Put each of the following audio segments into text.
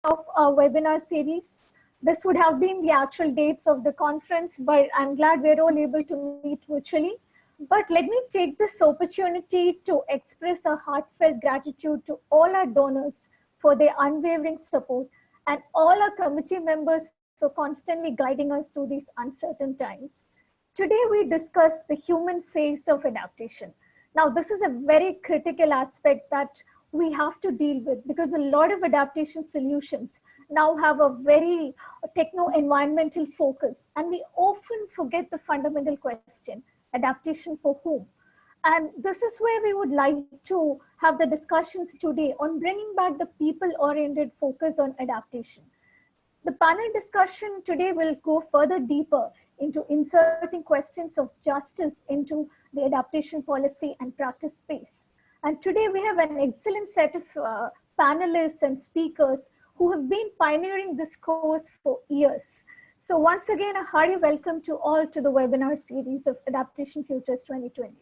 of our webinar series. This would have been the actual dates of the conference, but I'm glad we're all able to meet virtually. But let me take this opportunity to express a heartfelt gratitude to all our donors for their unwavering support and all our committee members for constantly guiding us through these uncertain times. Today, we discuss the human face of adaptation. Now, this is a very critical aspect that we have to deal with because a lot of adaptation solutions now have a very techno-environmental focus, and we often forget the fundamental question, adaptation for whom? And this is where we would like to have the discussions today on bringing back the people-oriented focus on adaptation. The panel discussion today will go further deeper into inserting questions of justice into the adaptation policy and practice space. And today we have an excellent set of panelists and speakers who have been pioneering this course for years. So once again, a hearty welcome to all to the webinar series of Adaptation Futures 2020.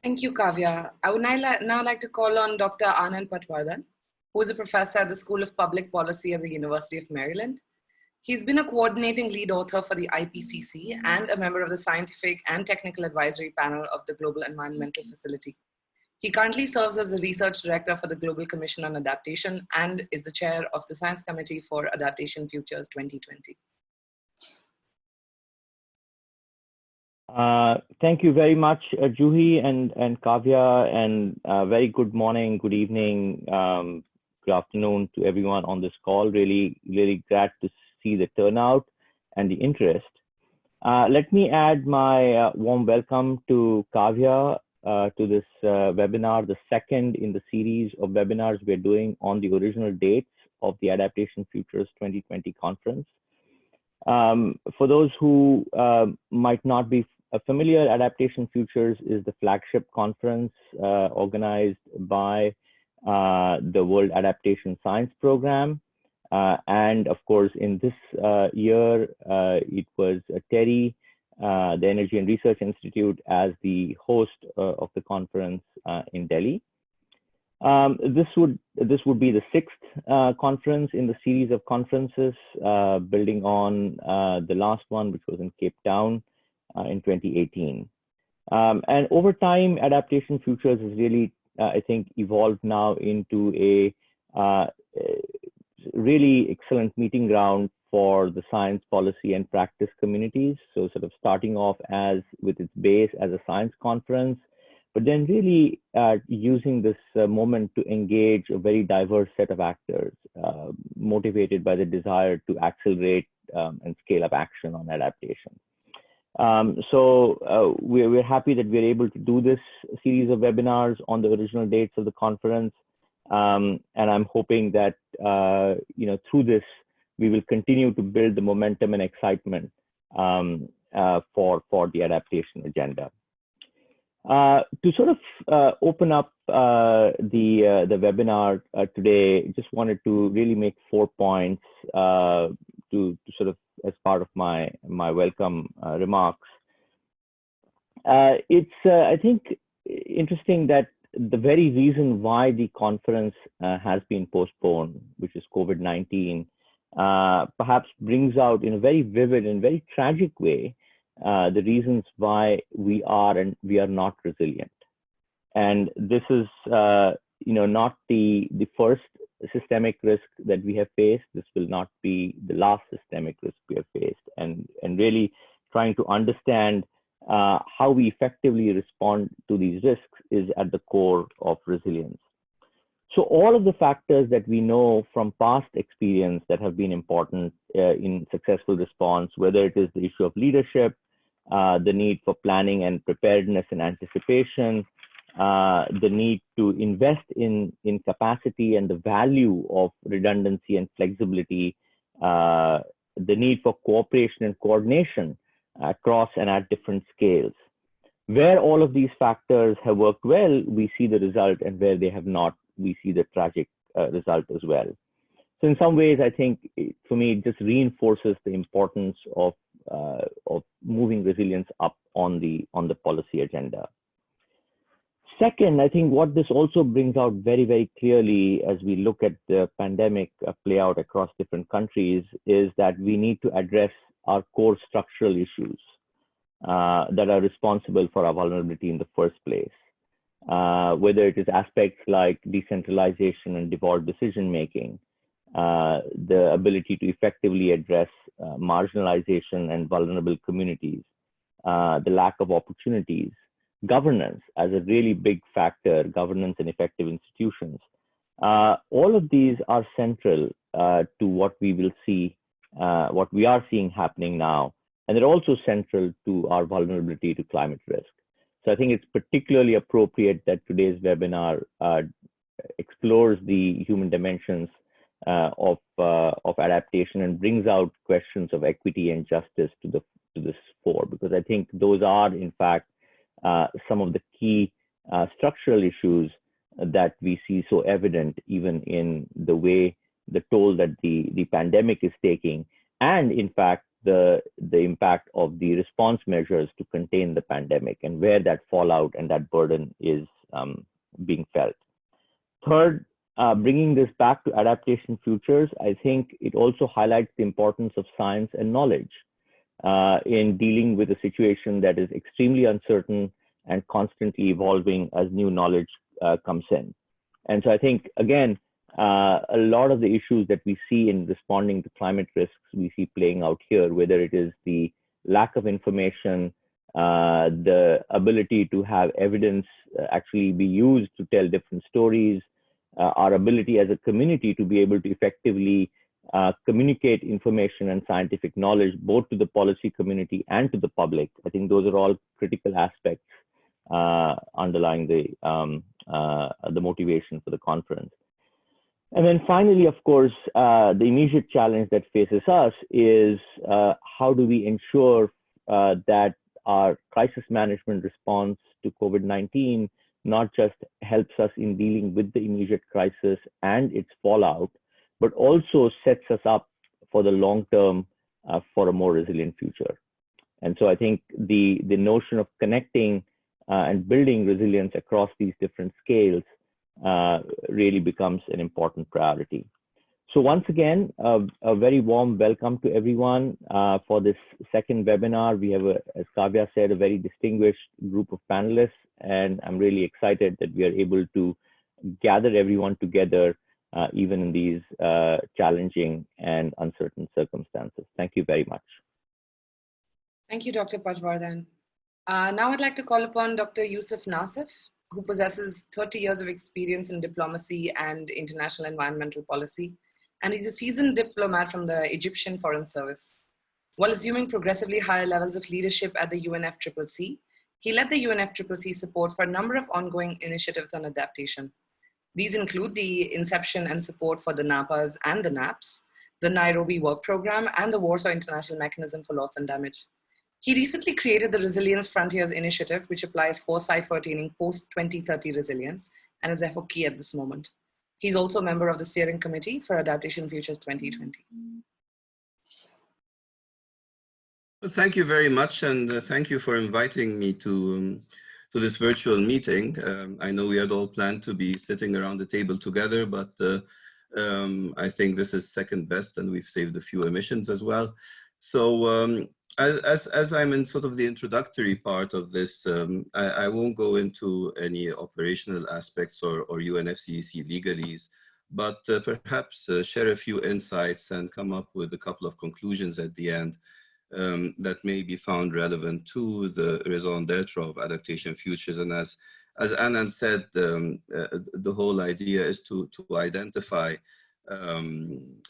Thank you, Kavya. I would now like to call on Dr. Anand Patwardhan, who is a professor at the School of Public Policy at the University of Maryland. He's been a coordinating lead author for the IPCC and a member of the Scientific and Technical Advisory Panel of the Global Environmental Facility. He currently serves as the Research Director for the Global Commission on Adaptation and is the Chair of the Science Committee for Adaptation Futures 2020. Thank you very much, Juhi and Kavya, and very good morning, good evening, good afternoon to everyone on this call. Really glad to see the turnout and the interest. Let me add my warm welcome to Kavya to this webinar, the second in the series of webinars we're doing on the original dates of the Adaptation Futures 2020 conference. For those who might not be familiar, Adaptation Futures is the flagship conference organized by the World Adaptation Science Program. And of course, in this year, it was TERI, the Energy and Research Institute, as the host of the conference in Delhi. This would be the sixth conference in the series of conferences, building on the last one, which was in Cape Town in 2018. And over time, Adaptation Futures has really, I think, evolved now into a really excellent meeting ground for the science policy and practice communities. So sort of starting off with its base as a science conference, but then really using this moment to engage a very diverse set of actors, motivated by the desire to accelerate and scale up action on adaptation. So we're happy that we're able to do this series of webinars on the original dates of the conference. And I'm hoping that, through this, we will continue to build the momentum and excitement for the adaptation agenda. To sort of open up the webinar today, just wanted to really make 4 points to sort of as part of my welcome remarks. It's I think interesting that the very reason why the conference has been postponed, which is COVID-19, perhaps brings out in a very vivid and very tragic way the reasons why we are and we are not resilient. And this is not the first systemic risk that we have faced. This will not be the last systemic risk we have faced, and really trying to understand how we effectively respond to these risks is at the core of resilience. So all of the factors that we know from past experience that have been important in successful response, whether it is the issue of leadership, the need for planning and preparedness and anticipation, the need to invest in capacity and the value of redundancy and flexibility, the need for cooperation and coordination across and at different scales. Where all of these factors have worked well, we see the result, and where they have not, we see the tragic result as well. So in some ways, I think for me, it just reinforces the importance of moving resilience up on the policy agenda. Second, I think what this also brings out very, very clearly as we look at the pandemic play out across different countries is that we need to address our core structural issues that are responsible for our vulnerability in the first place. Whether it is aspects like decentralization and devolved decision making, the ability to effectively address marginalization and vulnerable communities, the lack of opportunities, governance as a really big factor, governance and effective institutions. All of these are central to what we will see, what we are seeing happening now. And they're also central to our vulnerability to climate risk. So I think it's particularly appropriate that today's webinar explores the human dimensions of adaptation and brings out questions of equity and justice to this fore, because I think those are, in fact, some of the key structural issues that we see so evident even in the way the toll that the pandemic is taking, and in fact the impact of the response measures to contain the pandemic and where that fallout and that burden is being felt. Third, bringing this back to Adaptation Futures, I think it also highlights the importance of science and knowledge in dealing with a situation that is extremely uncertain and constantly evolving as new knowledge comes in. And so I think, again, a lot of the issues that we see in responding to climate risks, we see playing out here, whether it is the lack of information, the ability to have evidence actually be used to tell different stories, our ability as a community to be able to effectively communicate information and scientific knowledge both to the policy community and to the public. I think those are all critical aspects underlying the motivation for the conference. And then finally, of course, the immediate challenge that faces us is how do we ensure that our crisis management response to COVID-19 not just helps us in dealing with the immediate crisis and its fallout, but also sets us up for the long term for a more resilient future. And so I think the notion of connecting and building resilience across these different scales really becomes an important priority. So once again, a very warm welcome to everyone for this second webinar. We have, as Kavya said, a very distinguished group of panelists, and I'm really excited that we are able to gather everyone together even in these challenging and uncertain circumstances. Thank you very much. Thank you, Dr. Patwardhan. Now I'd like to call upon Dr. Yusuf Nasif, who possesses 30 years of experience in diplomacy and international environmental policy, and he's a seasoned diplomat from the Egyptian Foreign Service. While assuming progressively higher levels of leadership at the UNFCCC, he led the UNFCCC support for a number of ongoing initiatives on adaptation. These include the inception and support for the NAPAs and the NAPs, the Nairobi Work Programme, and the Warsaw International Mechanism for Loss and Damage. He recently created the Resilience Frontiers Initiative, which applies foresight for attaining post-2030 resilience and is therefore key at this moment. He's also a member of the Steering Committee for Adaptation Futures 2020. Well, thank you very much, and thank you for inviting me to this virtual meeting. I know we had all planned to be sitting around the table together, but I think this is second best, and we've saved a few emissions as well. So as I'm in sort of the introductory part of this, I won't go into any operational aspects or UNFCCC legalese, but perhaps share a few insights and come up with a couple of conclusions at the end that may be found relevant to the raison d'etre of Adaptation Futures. And as Anand said, the whole idea is to identify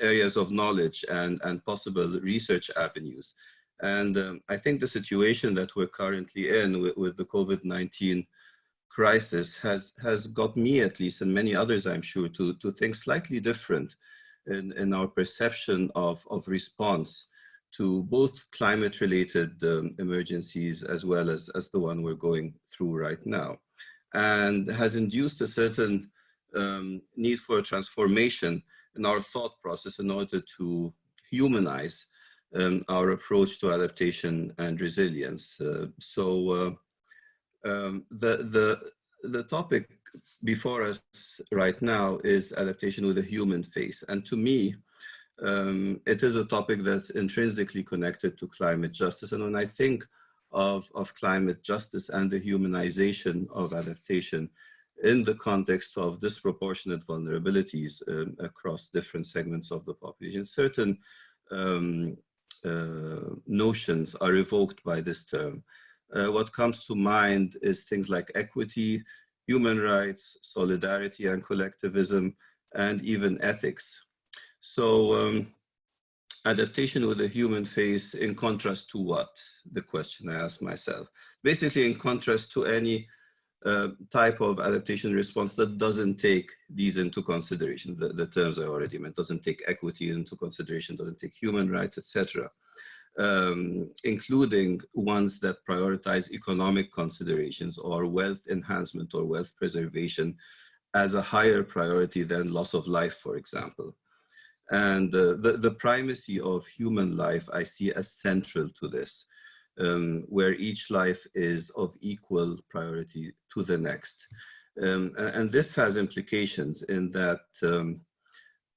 areas of knowledge and possible research avenues. And I think the situation that we're currently in with the COVID-19 crisis has got me, at least, and many others, I'm sure, to think slightly different in our perception of response to both climate-related emergencies as well as the one we're going through right now, and has induced a certain need for a transformation in our thought process in order to humanize our approach to adaptation and resilience. The the topic before us right now is adaptation with a human face. And to me, it is a topic that's intrinsically connected to climate justice. And when I think of climate justice and the humanization of adaptation in the context of disproportionate vulnerabilities across different segments of the population, certain notions are evoked by this term. What comes to mind is things like equity, human rights, solidarity and collectivism, and even ethics. So adaptation with a human face in contrast to what? The question I ask myself. Basically in contrast to any type of adaptation response that doesn't take these into consideration, the terms I already meant, doesn't take equity into consideration, doesn't take human rights, etc. Including ones that prioritize economic considerations or wealth enhancement or wealth preservation as a higher priority than loss of life, for example. And the primacy of human life I see as central to this, where each life is of equal priority to the next. And this has implications in that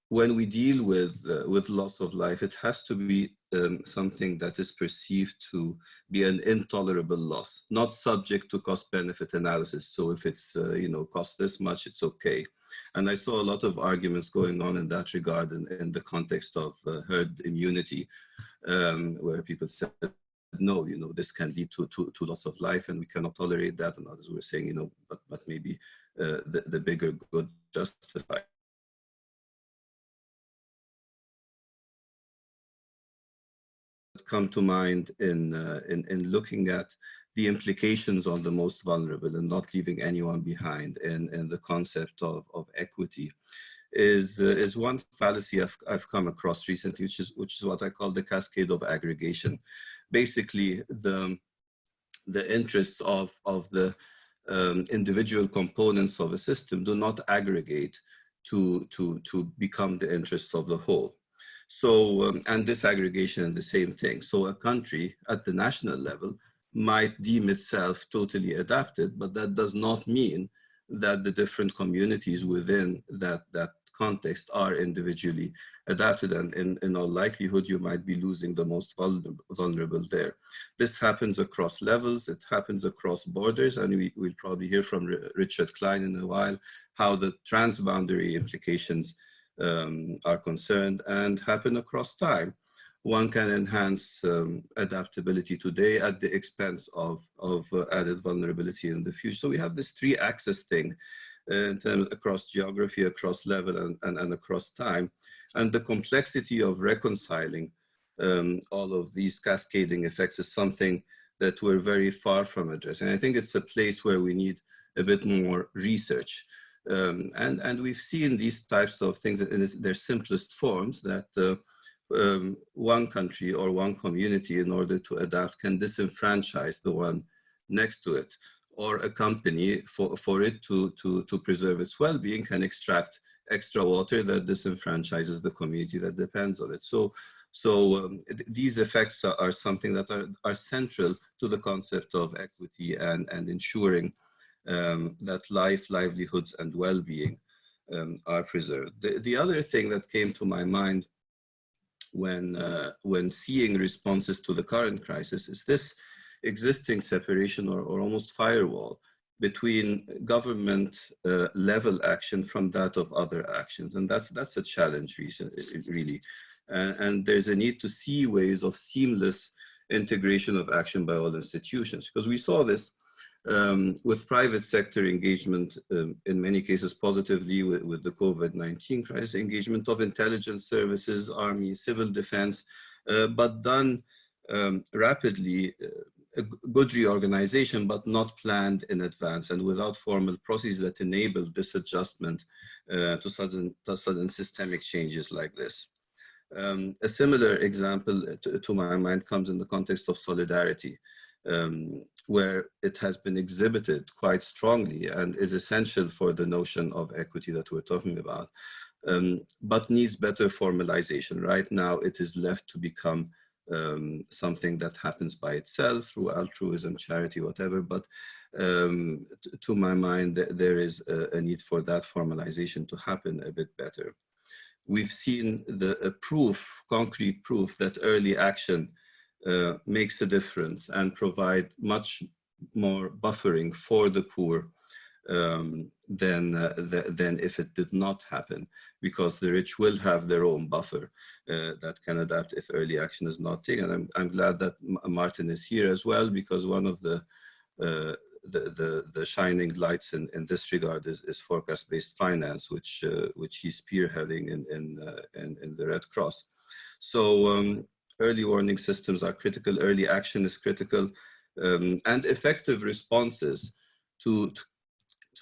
when we deal with loss of life, it has to be something that is perceived to be an intolerable loss, not subject to cost-benefit analysis. So if it's cost this much, it's okay. And I saw a lot of arguments going on in that regard in the context of herd immunity, where people said, no, this can lead to loss of life and we cannot tolerate that. And others were saying, but maybe the bigger good justifies. Come to mind in looking at the implications on the most vulnerable and not leaving anyone behind in the concept of equity is one fallacy I've come across recently, which is what I call the cascade of aggregation. Basically, the interests of the individual components of a system do not aggregate to become the interests of the whole. So, and this aggregation is the same thing. So a country at the national level might deem itself totally adapted, but that does not mean that the different communities within that context are individually adapted, and in all likelihood you might be losing the most vulnerable there. This happens across levels, it happens across borders, and we'll probably hear from Richard Klein in a while how the transboundary implications are concerned and happen across time. One can enhance adaptability today at the expense of added vulnerability in the future. So we have this three-axis thing in terms across geography, across level, and across time. And the complexity of reconciling all of these cascading effects is something that we're very far from addressing. I think it's a place where we need a bit more research. And we've seen these types of things in their simplest forms, that one country or one community, in order to adapt, can disenfranchise the one next to it, or a company, for it to preserve its well-being, can extract extra water that disenfranchises the community that depends on it. So these effects are something that are central to the concept of equity and ensuring that life, livelihoods, and well-being are preserved. The other thing that came to my mind when seeing responses to the current crisis is this existing separation or almost firewall between government level action from that of other actions. And that's a challenge really. And there's a need to see ways of seamless integration of action by all institutions, because we saw this with private sector engagement, in many cases positively with the COVID-19 crisis, engagement of intelligence services, army, civil defense, but done rapidly, a good reorganization, but not planned in advance and without formal processes that enable this adjustment to sudden systemic changes like this. A similar example to my mind comes in the context of solidarity, where it has been exhibited quite strongly and is essential for the notion of equity that we're talking about, but needs better formalization. Right now, it is left to become something that happens by itself through altruism, charity, whatever. But to my mind, there is a need for that formalization to happen a bit better. We've seen the concrete proof that early action makes a difference and provide much more buffering for the poor than if it did not happen, because the rich will have their own buffer that can adapt if early action is not taken. And I'm glad that Martin is here as well, because one of the shining lights in this regard is forecast-based finance, which he's spearheading in the Red Cross. So early warning systems are critical, early action is critical, and effective responses to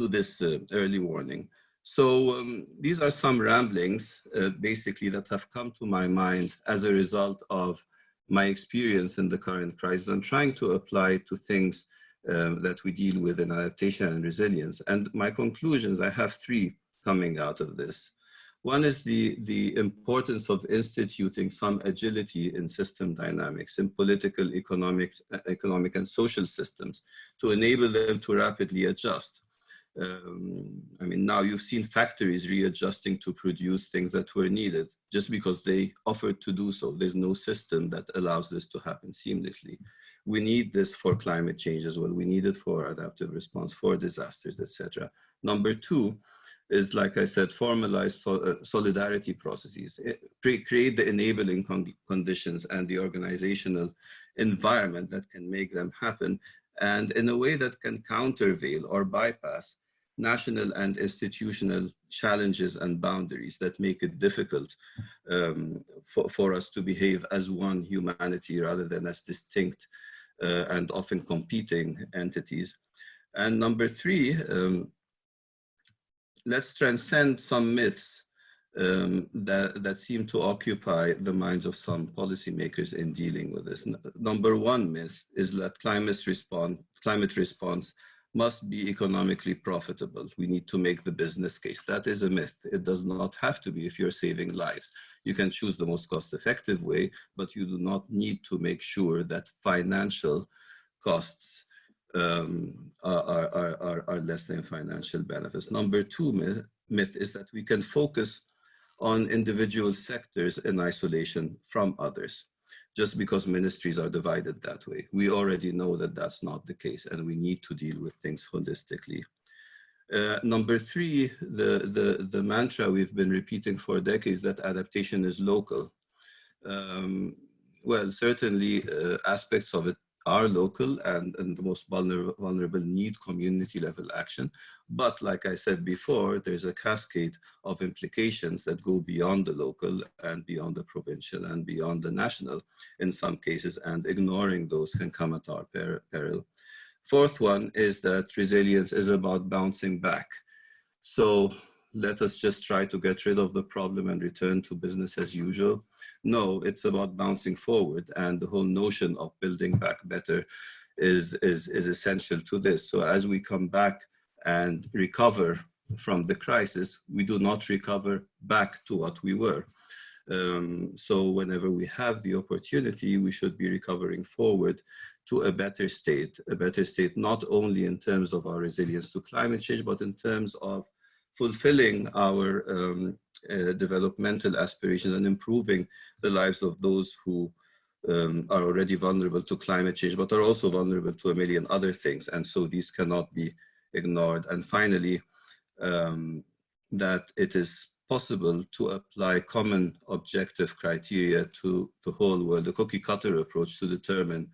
this early warning. So these are some ramblings, basically, that have come to my mind as a result of my experience in the current crisis and trying to apply to things that we deal with in adaptation and resilience. And my conclusions, I have three coming out of this. One is the importance of instituting some agility in system dynamics, in political, economic and social systems, to enable them to rapidly adjust. I mean, now you've seen factories readjusting to produce things that were needed just because they offered to do so. There's no system that allows this to happen seamlessly. We need this for climate change as well. We need it for adaptive response, for disasters, etc. Number two is, like I said, formalize solidarity processes, create the enabling conditions and the organizational environment that can make them happen, and in a way that can countervail or bypass national and institutional challenges and boundaries that make it difficult for us to behave as one humanity rather than as distinct and often competing entities. And number three, let's transcend some myths that seem to occupy the minds of some policymakers in dealing with this. Number one myth is that climate response must be economically profitable. We need to make the business case. That is a myth. It does not have to be if you're saving lives. You can choose the most cost-effective way, but you do not need to make sure that financial costs are less than financial benefits. Number two myth is that we can focus on individual sectors in isolation from others, just because ministries are divided that way. We already know that that's not the case, and we need to deal with things holistically. Number three, the mantra we've been repeating for decades, that adaptation is local. Well, certainly aspects of it are local, and the most vulnerable need community level action. But like I said before, there's a cascade of implications that go beyond the local and beyond the provincial and beyond the national in some cases, and ignoring those can come at our peril. Fourth one is that resilience is about bouncing back. So let us just try to get rid of the problem and return to business as usual. No, it's about bouncing forward, and the whole notion of building back better is essential to this. So as we come back and recover from the crisis, we do not recover back to what we were. So whenever we have the opportunity, we should be recovering forward to a better state not only in terms of our resilience to climate change, but in terms of fulfilling our developmental aspirations and improving the lives of those who are already vulnerable to climate change, but are also vulnerable to a million other things. And so these cannot be ignored. And finally, that it is possible to apply common objective criteria to the whole world, a cookie cutter approach to determine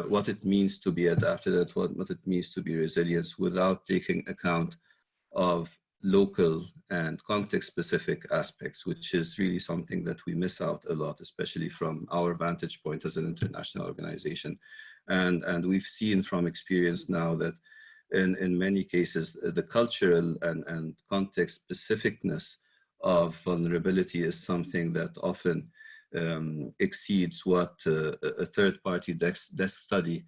what it means to be adapted and what it means to be resilient, without taking account of local and context-specific aspects, which is really something that we miss out a lot, especially from our vantage point as an international organization. And we've seen from experience now that in many cases, the cultural and context specificness of vulnerability is something that often exceeds what a third-party desk study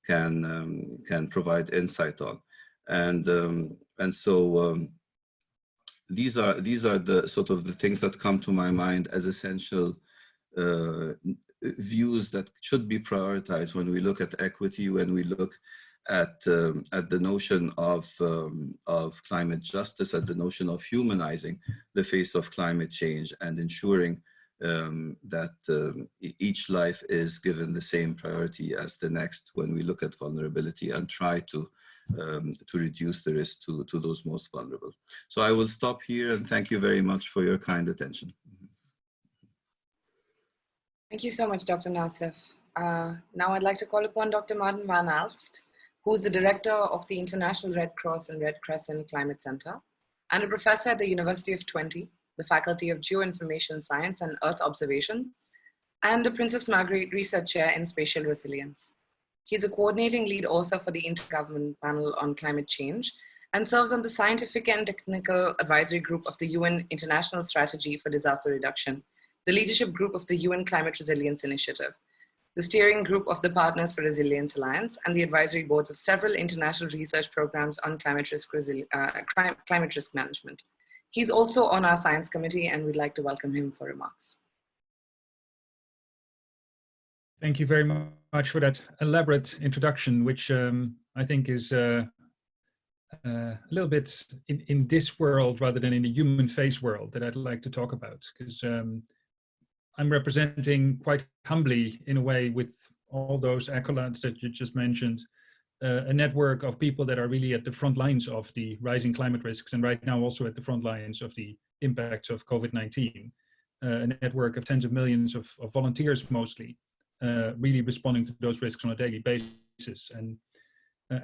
can provide insight on. And so these are the sort of the things that come to my mind as essential views that should be prioritized when we look at equity, when we look at the notion of climate justice, at the notion of humanizing the face of climate change and ensuring that each life is given the same priority as the next when we look at vulnerability and try to reduce the risk to those most vulnerable. So I will stop here and thank you very much for your kind attention. Thank you so much, Dr. Nassif. Now I'd like to call upon Dr. Martin van Alst, who's the director of the International Red Cross and Red Crescent Climate Center and a professor at the University of Twente, the Faculty of Geoinformation Science and Earth Observation, and the Princess Margaret Research Chair in Spatial Resilience. He's a coordinating lead author for the Intergovernmental Panel on Climate Change and serves on the Scientific and Technical Advisory Group of the UN International Strategy for Disaster Reduction, the leadership group of the UN Climate Resilience Initiative, the steering group of the Partners for Resilience Alliance, and the advisory boards of several international research programs on climate risk management. He's also on our science committee, and we'd like to welcome him for remarks. Thank you very much for that elaborate introduction, which I think is a little bit in this world rather than in the human face world that I'd like to talk about, because I'm representing quite humbly, in a way, with all those accolades that you just mentioned, a network of people that are really at the front lines of the rising climate risks, and right now also at the front lines of the impacts of COVID-19. A network of tens of millions of volunteers mostly, really responding to those risks on a daily basis, and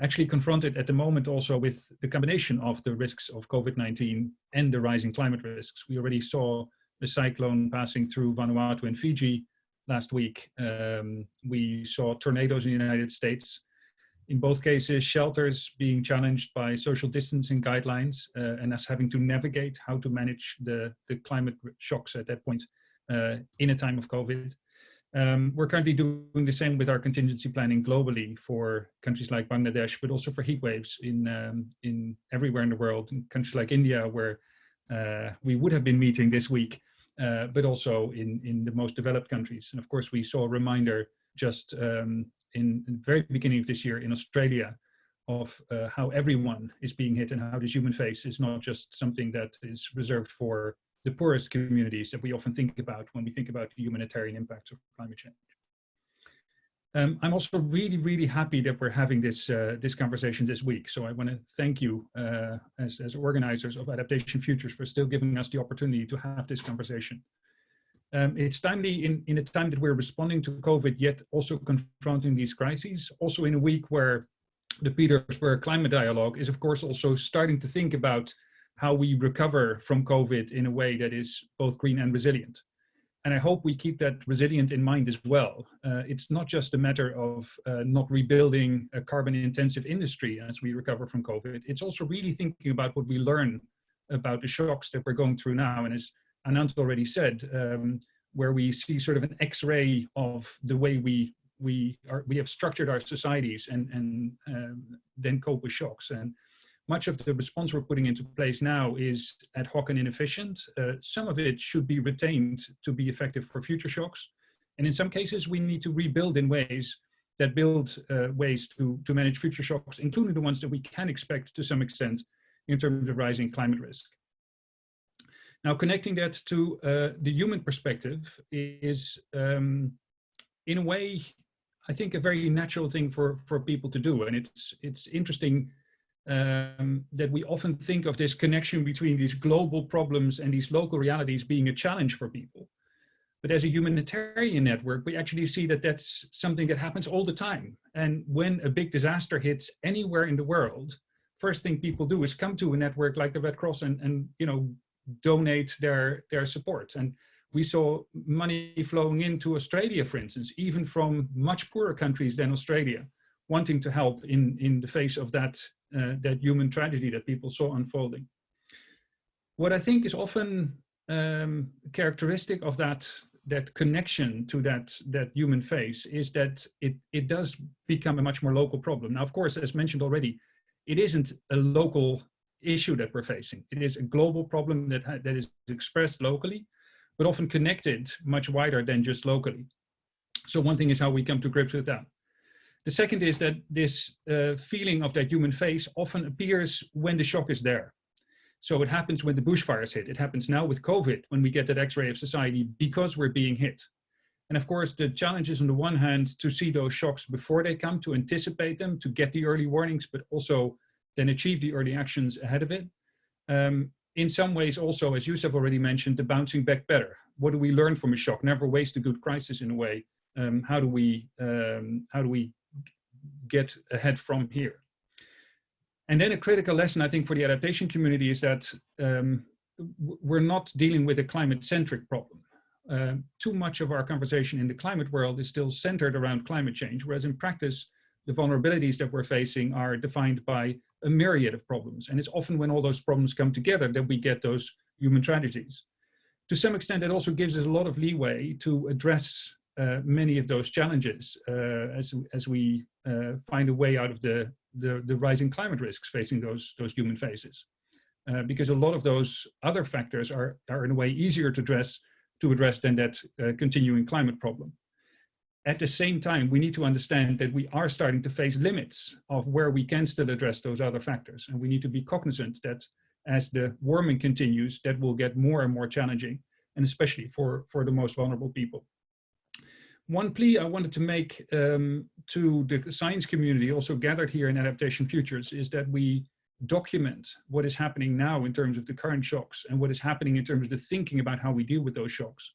actually confronted at the moment also with the combination of the risks of COVID-19 and the rising climate risks. We already saw the cyclone passing through Vanuatu and Fiji last week. We saw tornadoes in the United States. In both cases, shelters being challenged by social distancing guidelines and us having to navigate how to manage the climate shocks at that point in a time of COVID. We're currently doing the same with our contingency planning globally for countries like Bangladesh, but also for heat waves in everywhere in the world, in countries like India, where we would have been meeting this week, but also in the most developed countries. And of course, we saw a reminder just in the very beginning of this year in Australia of how everyone is being hit and how this human face is not just something that is reserved for the poorest communities that we often think about when we think about the humanitarian impacts of climate change. I'm also really, really happy that we're having this conversation this week. So I want to thank you as organizers of Adaptation Futures for still giving us the opportunity to have this conversation. It's timely in a time that we're responding to COVID, yet also confronting these crises. Also in a week where the Petersburg Climate Dialogue is, of course, also starting to think about how we recover from COVID in a way that is both green and resilient. And I hope we keep that resilient in mind as well. It's not just a matter of not rebuilding a carbon-intensive industry as we recover from COVID. It's also really thinking about what we learn about the shocks that we're going through now. And as Anant already said, where we see sort of an X-ray of the way we have structured our societies and then cope with shocks. And much of the response we're putting into place now is ad hoc and inefficient. Some of it should be retained to be effective for future shocks. And in some cases, we need to rebuild in ways that build ways to manage future shocks, including the ones that we can expect to some extent in terms of rising climate risk. Now, connecting that to the human perspective is, in a way, I think a very natural thing for people to do. And it's interesting that we often think of this connection between these global problems and these local realities being a challenge for people. But as a humanitarian network, we actually see that that's something that happens all the time. And when a big disaster hits anywhere in the world, first thing people do is come to a network like the Red Cross and donate their support. And we saw money flowing into Australia, for instance, even from much poorer countries than Australia, wanting to help in the face of that human tragedy that people saw unfolding. What I think is often characteristic of that connection to that human face is that it does become a much more local problem. Now, of course, as mentioned already, it isn't a local issue that we're facing. It is a global problem that is expressed locally, but often connected much wider than just locally. So one thing is how we come to grips with that. The second is that this feeling of that human face often appears when the shock is there. So it happens when the bushfires hit. It happens now with COVID, when we get that X-ray of society because we're being hit. And of course, the challenge is on the one hand to see those shocks before they come, to anticipate them, to get the early warnings, but also then achieve the early actions ahead of it. In some ways also, as Youssef already mentioned, the bouncing back better. What do we learn from a shock? Never waste a good crisis in a way. How do we get ahead from here? And then a critical lesson, I think, for the adaptation community is that we're not dealing with a climate-centric problem. Too much of our conversation in the climate world is still centered around climate change, whereas in practice, the vulnerabilities that we're facing are defined by a myriad of problems. And it's often when all those problems come together that we get those human tragedies. To some extent, it also gives us a lot of leeway to address many of those challenges as we find a way out of the rising climate risks facing those human faces. Because a lot of those other factors are in a way easier to address than that continuing climate problem. At the same time, we need to understand that we are starting to face limits of where we can still address those other factors. And we need to be cognizant that as the warming continues, that will get more and more challenging, and especially for the most vulnerable people. One plea I wanted to make to the science community also gathered here in Adaptation Futures is that we document what is happening now in terms of the current shocks and what is happening in terms of the thinking about how we deal with those shocks.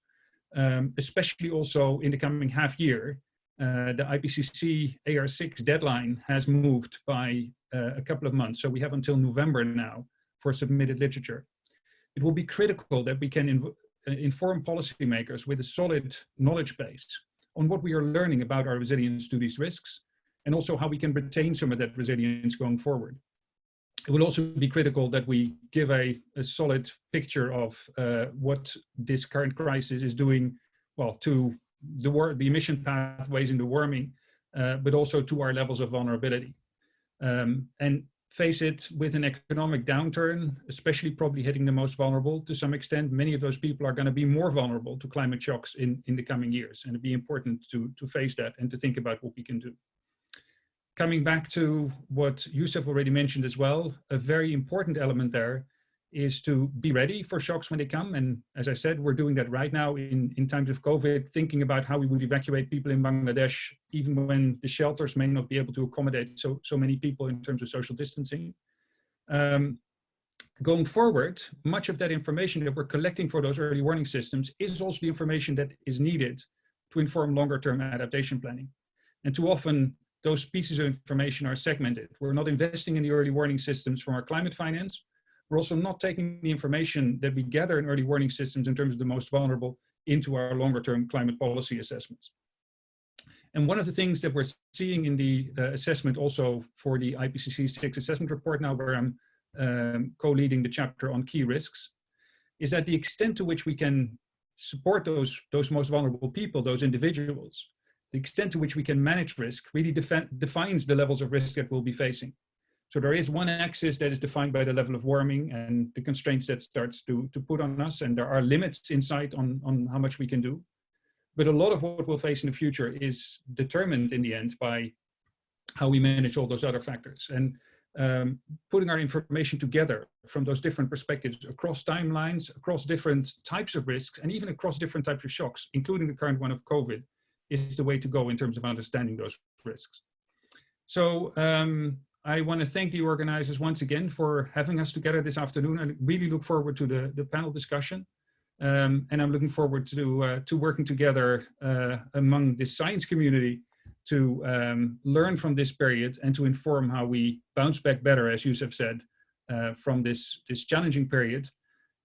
Especially also in the coming half year, the IPCC AR6 deadline has moved by a couple of months. So we have until November now for submitted literature. It will be critical that we can inform policymakers with a solid knowledge base on what we are learning about our resilience to these risks, and also how we can retain some of that resilience going forward. It will also be critical that we give a solid picture of what this current crisis is doing, well, to the emission pathways in the warming, but also to our levels of vulnerability. And face it, with an economic downturn, especially probably hitting the most vulnerable to some extent, many of those people are going to be more vulnerable to climate shocks in the coming years. And it'd be important to face that and to think about what we can do. Coming back to what Youssef already mentioned as well, a very important element there is to be ready for shocks when they come. And as I said, we're doing that right now in times of COVID, thinking about how we would evacuate people in Bangladesh, even when the shelters may not be able to accommodate so many people in terms of social distancing. Going forward, much of that information that we're collecting for those early warning systems is also the information that is needed to inform longer term adaptation planning. And too often, those pieces of information are segmented. We're not investing in the early warning systems from our climate finance. We're also not taking the information that we gather in early warning systems in terms of the most vulnerable into our longer term climate policy assessments. And one of the things that we're seeing in the assessment also for the IPCC 6 assessment report now, where I'm co-leading the chapter on key risks, is that the extent to which we can support those most vulnerable people, those individuals, the extent to which we can manage risk really defines the levels of risk that we'll be facing. So there is one axis that is defined by the level of warming and the constraints that starts to put on us, and there are limits in sight on how much we can do. But a lot of what we'll face in the future is determined in the end by how we manage all those other factors. And putting our information together from those different perspectives across timelines, across different types of risks, and even across different types of shocks, including the current one of COVID, is the way to go in terms of understanding those risks. So I want to thank the organizers once again for having us together this afternoon. I really look forward to the panel discussion. And I'm looking forward to working together among the science community to learn from this period and to inform how we bounce back better, as Youssef said, from this challenging period.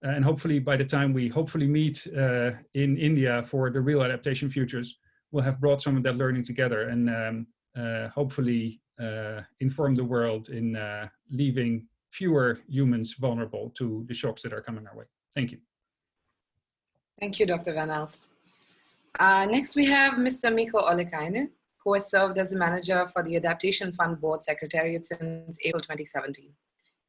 And hopefully by the time we hopefully meet in India for the real Adaptation Futures, we'll have brought some of that learning together and hopefully inform the world in leaving fewer humans vulnerable to the shocks that are coming our way. Thank you. Thank you, Dr. Van Elst. Next, we have Mr. Mikko Ollikainen, who has served as the manager for the Adaptation Fund Board Secretariat since April 2017.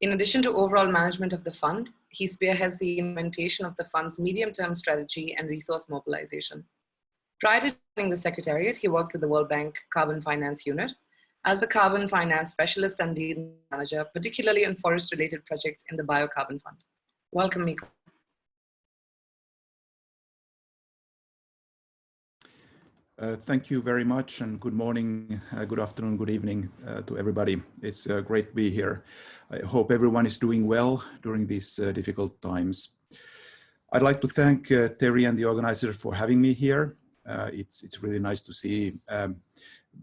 In addition to overall management of the fund, he spearheads the implementation of the fund's medium-term strategy and resource mobilization. Prior to joining the Secretariat, he worked with the World Bank Carbon Finance Unit as a carbon finance specialist and lead manager, particularly on forest-related projects in the Biocarbon Fund. Welcome, Miko. Thank you very much, and good morning, good afternoon, good evening to everybody. It's great to be here. I hope everyone is doing well during these difficult times. I'd like to thank TERI and the organizer for having me here. It's really nice to see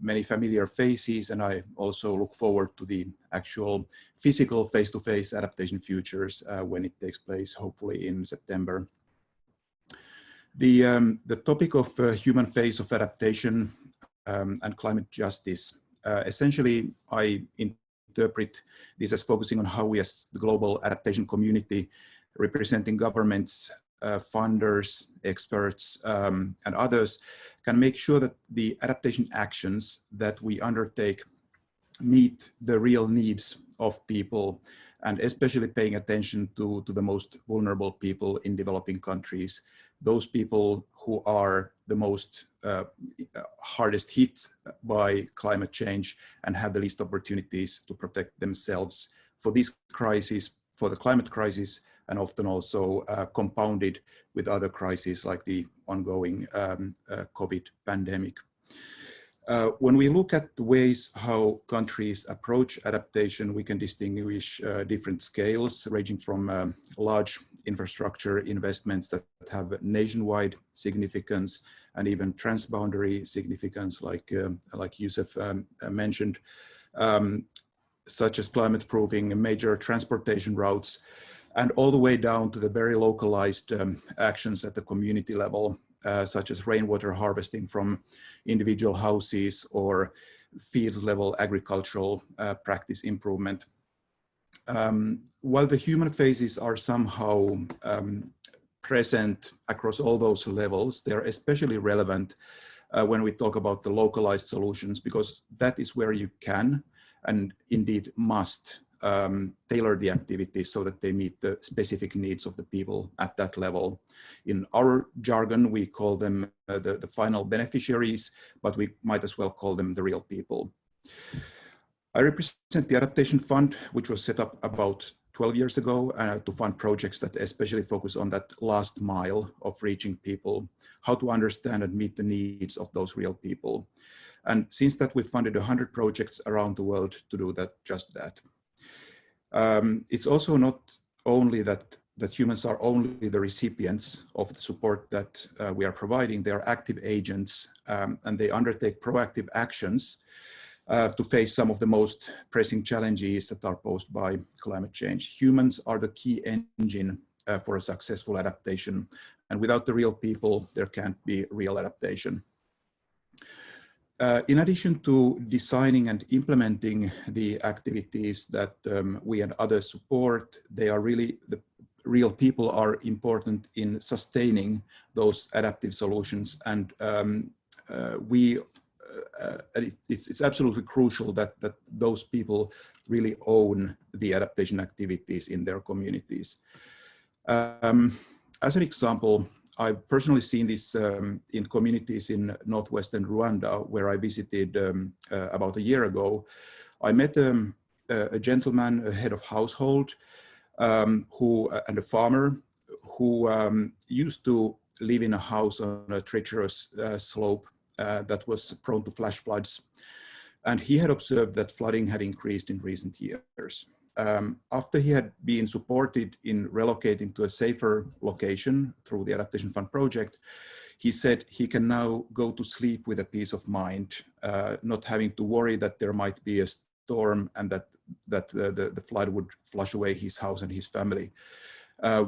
many familiar faces, and I also look forward to the actual physical face-to-face Adaptation Futures when it takes place, hopefully in September. The topic of human face of adaptation and climate justice, essentially I interpret this as focusing on how we as the global adaptation community representing governments, funders, experts, and others can make sure that the adaptation actions that we undertake meet the real needs of people, and especially paying attention to the most vulnerable people in developing countries, those people who are the most hardest hit by climate change and have the least opportunities to protect themselves for this crisis, for the climate crisis, and often also compounded with other crises like the ongoing COVID pandemic. When we look at the ways how countries approach adaptation, we can distinguish different scales ranging from large infrastructure investments that have nationwide significance and even transboundary significance, like Yusuf mentioned, such as climate proofing, major transportation routes, and all the way down to the very localized actions at the community level, such as rainwater harvesting from individual houses or field level agricultural practice improvement. While the human phases are somehow present across all those levels, they're especially relevant when we talk about the localized solutions, because that is where you can and indeed must tailor the activities so that they meet the specific needs of the people at that level. In our jargon, we call them the final beneficiaries, but we might as well call them the real people. I represent the Adaptation Fund, which was set up about 12 years ago to fund projects that especially focus on that last mile of reaching people, how to understand and meet the needs of those real people. And since that, we've funded 100 projects around the world to do that, just that. It's also not only that humans are only the recipients of the support that we are providing. They are active agents and they undertake proactive actions to face some of the most pressing challenges that are posed by climate change. Humans are the key engine for a successful adaptation, and without the real people, there can't be real adaptation. In addition to designing and implementing the activities that we and others support, they are really, the real people are important in sustaining those adaptive solutions. And it's absolutely crucial that those people really own the adaptation activities in their communities. As an example, I've personally seen this in communities in northwestern Rwanda, where I visited about a year ago. I met a gentleman, a head of household, and a farmer who used to live in a house on a treacherous slope that was prone to flash floods. And he had observed that flooding had increased in recent years. After he had been supported in relocating to a safer location through the Adaptation Fund project, he said he can now go to sleep with a peace of mind, not having to worry that there might be a storm and that the flood would flush away his house and his family,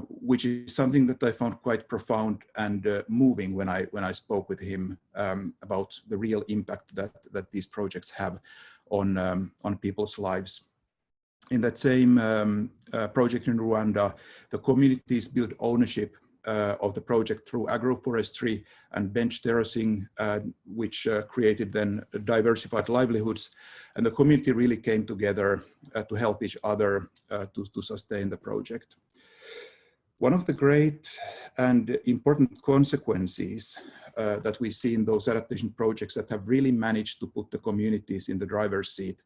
which is something that I found quite profound and moving when I spoke with him about the real impact that these projects have on people's lives. In that same project in Rwanda, the communities built ownership of the project through agroforestry and bench terracing, which created then diversified livelihoods. And the community really came together to help each other to sustain the project. One of the great and important consequences that we see in those adaptation projects that have really managed to put the communities in the driver's seat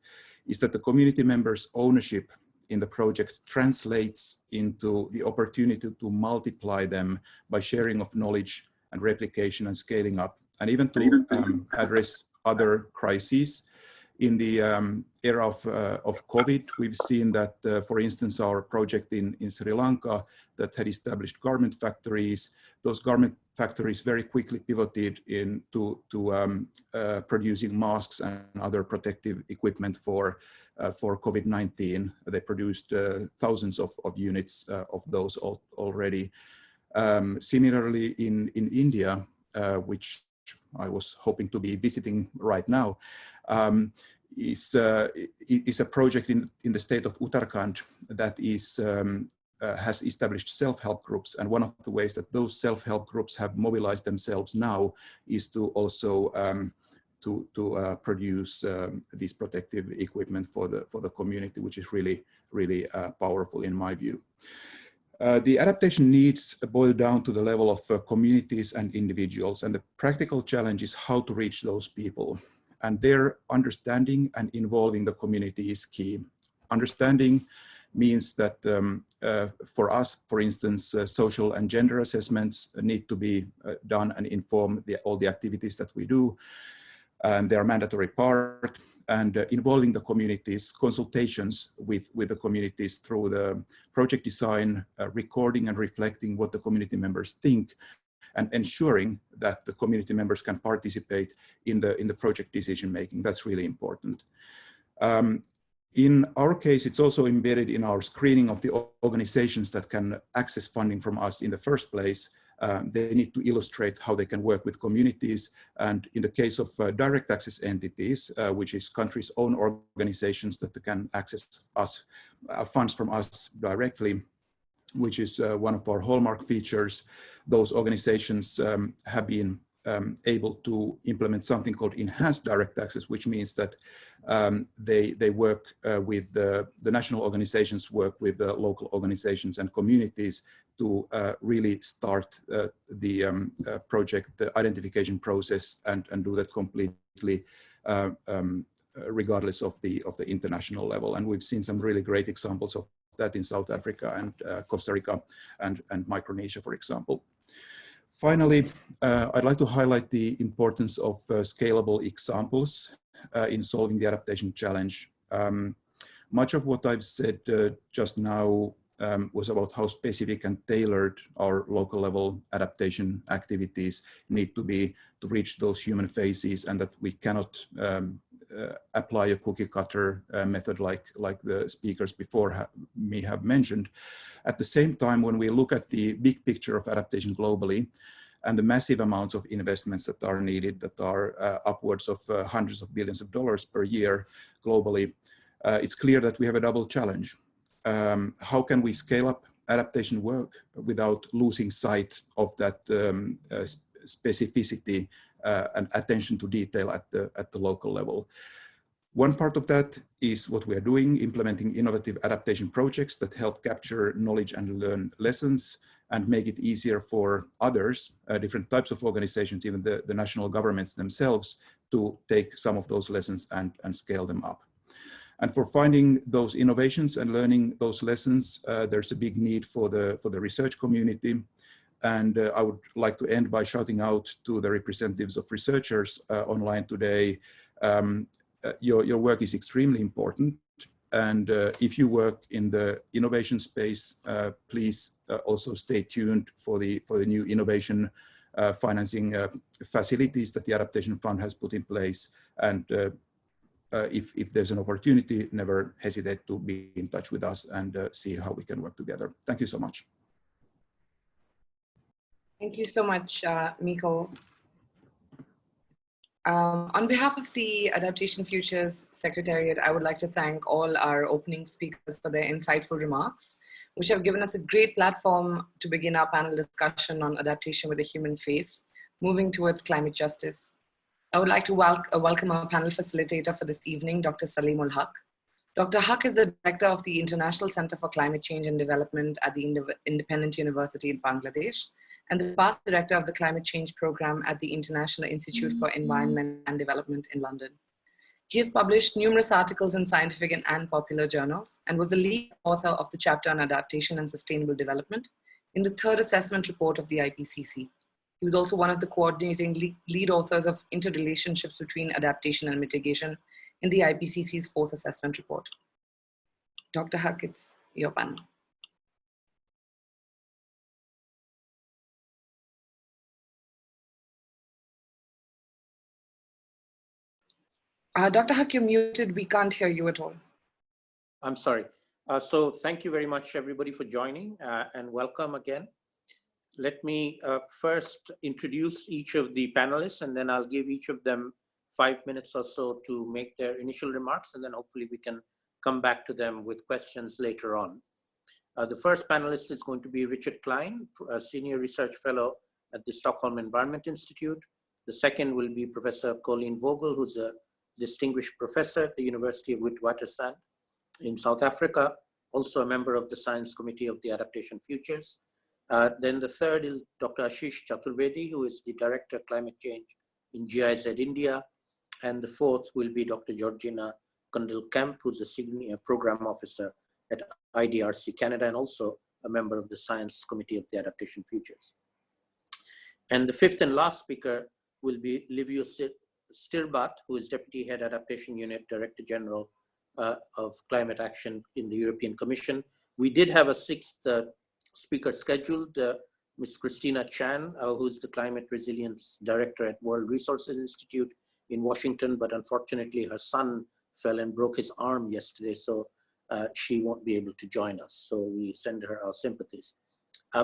is that the community members' ownership in the project translates into the opportunity to multiply them by sharing of knowledge and replication and scaling up, and even to address other crises. In the era of COVID, we've seen that, for instance, our project in Sri Lanka that had established garment factories, those garment factories very quickly pivoted into producing masks and other protective equipment for COVID-19. They produced thousands of units of those already. Similarly, in India, which I was hoping to be visiting right now, is a project in the state of Uttarakhand that is has established self-help groups, and one of the ways that those self-help groups have mobilized themselves now is to also produce this protective equipment for the community, which is really powerful in my view. The adaptation needs boil down to the level of communities and individuals, and the practical challenge is how to reach those people. And their understanding and involving the community is key. Understanding means that for us, for instance, social and gender assessments need to be done and inform all the activities that we do, and they are mandatory part. And involving the communities, consultations with the communities through the project design, recording and reflecting what the community members think, and ensuring that the community members can participate in the project decision making. That's really important. In our case, it's also embedded in our screening of the organizations that can access funding from us in the first place. They need to illustrate how they can work with communities. And in the case of direct access entities, which is countries' own organizations that can access funds from us directly, which is one of our hallmark features, those organizations have been able to implement something called enhanced direct access, which means that they work with the national organizations, work with the local organizations and communities to really start the project, the identification process, and do that completely regardless of the international level. And we've seen some really great examples of that in South Africa and Costa Rica and Micronesia, for example. Finally, I'd like to highlight the importance of scalable examples in solving the adaptation challenge. Much of what I've said just now was about how specific and tailored our local level adaptation activities need to be to reach those human faces, and that we cannot apply a cookie cutter method like the speakers before me have mentioned. At the same time, when we look at the big picture of adaptation globally and the massive amounts of investments that are needed, that are upwards of hundreds of billions of dollars per year globally, it's clear that we have a double challenge. How can we scale up adaptation work without losing sight of that specificity and attention to detail at the local level? One part of that is what we are doing, implementing innovative adaptation projects that help capture knowledge and learn lessons and make it easier for others, different types of organizations, even the national governments themselves, to take some of those lessons and scale them up. And for finding those innovations and learning those lessons, there's a big need for the research community. And I would like to end by shouting out to the representatives of researchers online today. Your work is extremely important. And if you work in the innovation space, please also stay tuned for the new innovation financing facilities that the Adaptation Fund has put in place. And if there's an opportunity, never hesitate to be in touch with us and see how we can work together. Thank you so much. Thank you so much, Mikko. On behalf of the Adaptation Futures Secretariat, I would like to thank all our opening speakers for their insightful remarks, which have given us a great platform to begin our panel discussion on adaptation with a human face, moving towards climate justice. I would like to welcome our panel facilitator for this evening, Dr. Salim ul Haq. Dr. Huck is the director of the International Center for Climate Change and Development at the Independent University in Bangladesh, and the past director of the Climate Change Program at the International Institute for Environment and Development in London. He has published numerous articles in scientific and popular journals, and was the lead author of the chapter on adaptation and sustainable development in the third assessment report of the IPCC. He was also one of the coordinating lead authors of interrelationships between adaptation and mitigation in the IPCC's fourth assessment report. Dr. Huck, it's your panel. Dr. Huck, you're muted. We can't hear you at all. I'm sorry. So thank you very much, everybody, for joining and welcome again. Let me first introduce each of the panelists, and then I'll give each of them 5 minutes or so to make their initial remarks, and then hopefully we can come back to them with questions later on. The first panelist is going to be Richard Klein, a senior research fellow at the Stockholm Environment Institute. The second will be Professor Colleen Vogel, who's a distinguished professor at the University of Witwatersrand in South Africa, also a member of the Science Committee of the Adaptation Futures. Then the third is Dr. Ashish Chaturvedi, who is the Director of Climate Change in GIZ India. And the fourth will be Dr. Georgina Kundal-Kemp, who's a Senior Program Officer at IDRC Canada, and also a member of the Science Committee of the Adaptation Futures. And the fifth and last speaker will be Livio Stirbat, who is Deputy Head Adaptation Unit, Director General of Climate Action in the European Commission. We did have a sixth speaker scheduled, Ms. Christina Chan, who is the Climate Resilience Director at World Resources Institute in Washington, but unfortunately her son fell and broke his arm yesterday, so she won't be able to join us. So we send her our sympathies.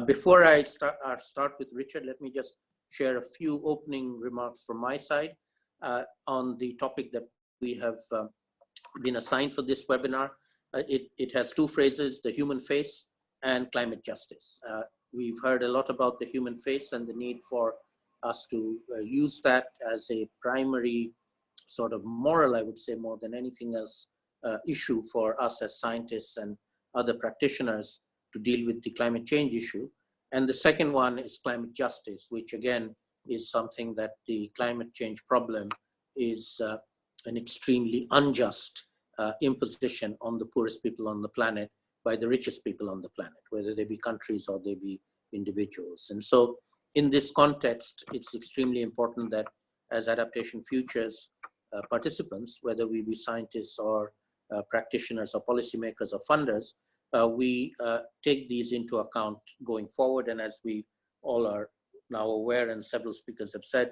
Before I start with Richard, let me just share a few opening remarks from my side on the topic that we have been assigned for this webinar. It has two phrases: the human face and climate justice. We've heard a lot about the human face and the need for us to use that as a primary sort of moral, I would say, more than anything else, issue for us as scientists and other practitioners to deal with the climate change issue. And the second one is climate justice, which again is something that the climate change problem is an extremely unjust imposition on the poorest people on the planet by the richest people on the planet, whether they be countries or they be individuals. And so in this context, it's extremely important that as Adaptation Futures participants, whether we be scientists or practitioners or policymakers or funders, we take these into account going forward. And as we all are now aware, and several speakers have said,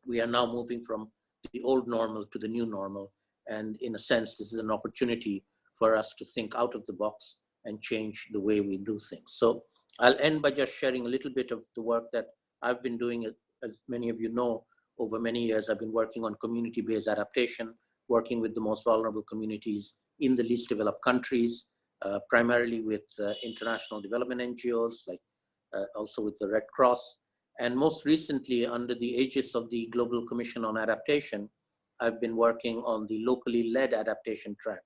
we are now moving from the old normal to the new normal. And in a sense, this is an opportunity for us to think out of the box and change the way we do things. So I'll end by just sharing a little bit of the work that I've been doing. As many of you know, over many years, I've been working on community-based adaptation, working with the most vulnerable communities in the least developed countries, primarily with international development NGOs, like also with the Red Cross. And most recently, under the aegis of the Global Commission on Adaptation, I've been working on the locally led adaptation track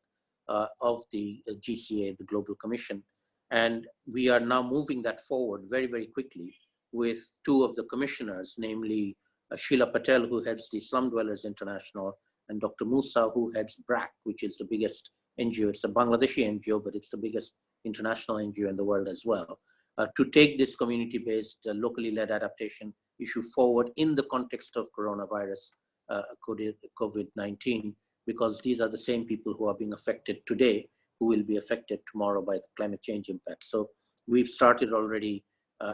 of the GCA, the Global Commission. And we are now moving that forward very, very quickly with two of the commissioners, namely Sheila Patel, who heads the Slum Dwellers International, and Dr. Musa, who heads BRAC, which is the biggest NGO. It's a Bangladeshi NGO, but it's the biggest international NGO in the world as well, to take this community-based, locally led adaptation issue forward in the context of coronavirus, COVID-19, because these are the same people who are being affected today, who will be affected tomorrow by the climate change impact. So we've started already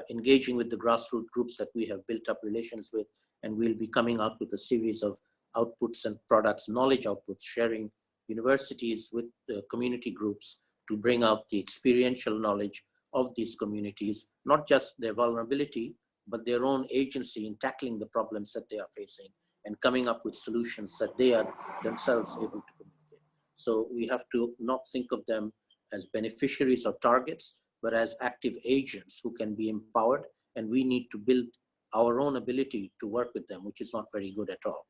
engaging with the grassroots groups that we have built up relations with, and we'll be coming out with a series of outputs and products, knowledge outputs, sharing universities with community groups to bring out the experiential knowledge of these communities, not just their vulnerability, but their own agency in tackling the problems that they are facing and coming up with solutions that they are themselves able to communicate. So we have to not think of them as beneficiaries or targets, but as active agents who can be empowered, and we need to build our own ability to work with them, which is not very good at all.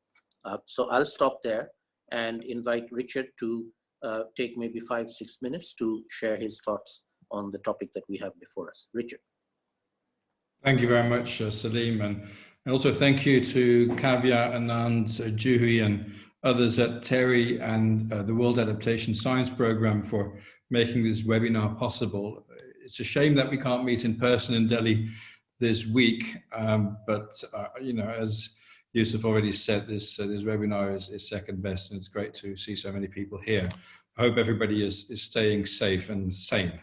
So I'll stop there and invite Richard to take maybe 5-6 minutes to share his thoughts on the topic that we have before us. Richard. Thank you very much, Salim. And also thank you to Kavya, Anand, Juhi, and others at TERI and the World Adaptation Science Program for making this webinar possible. It's a shame that we can't meet in person in Delhi this week, but you know, as Yusuf already said, this webinar is second best, and it's great to see so many people here. I hope everybody is staying safe and sane.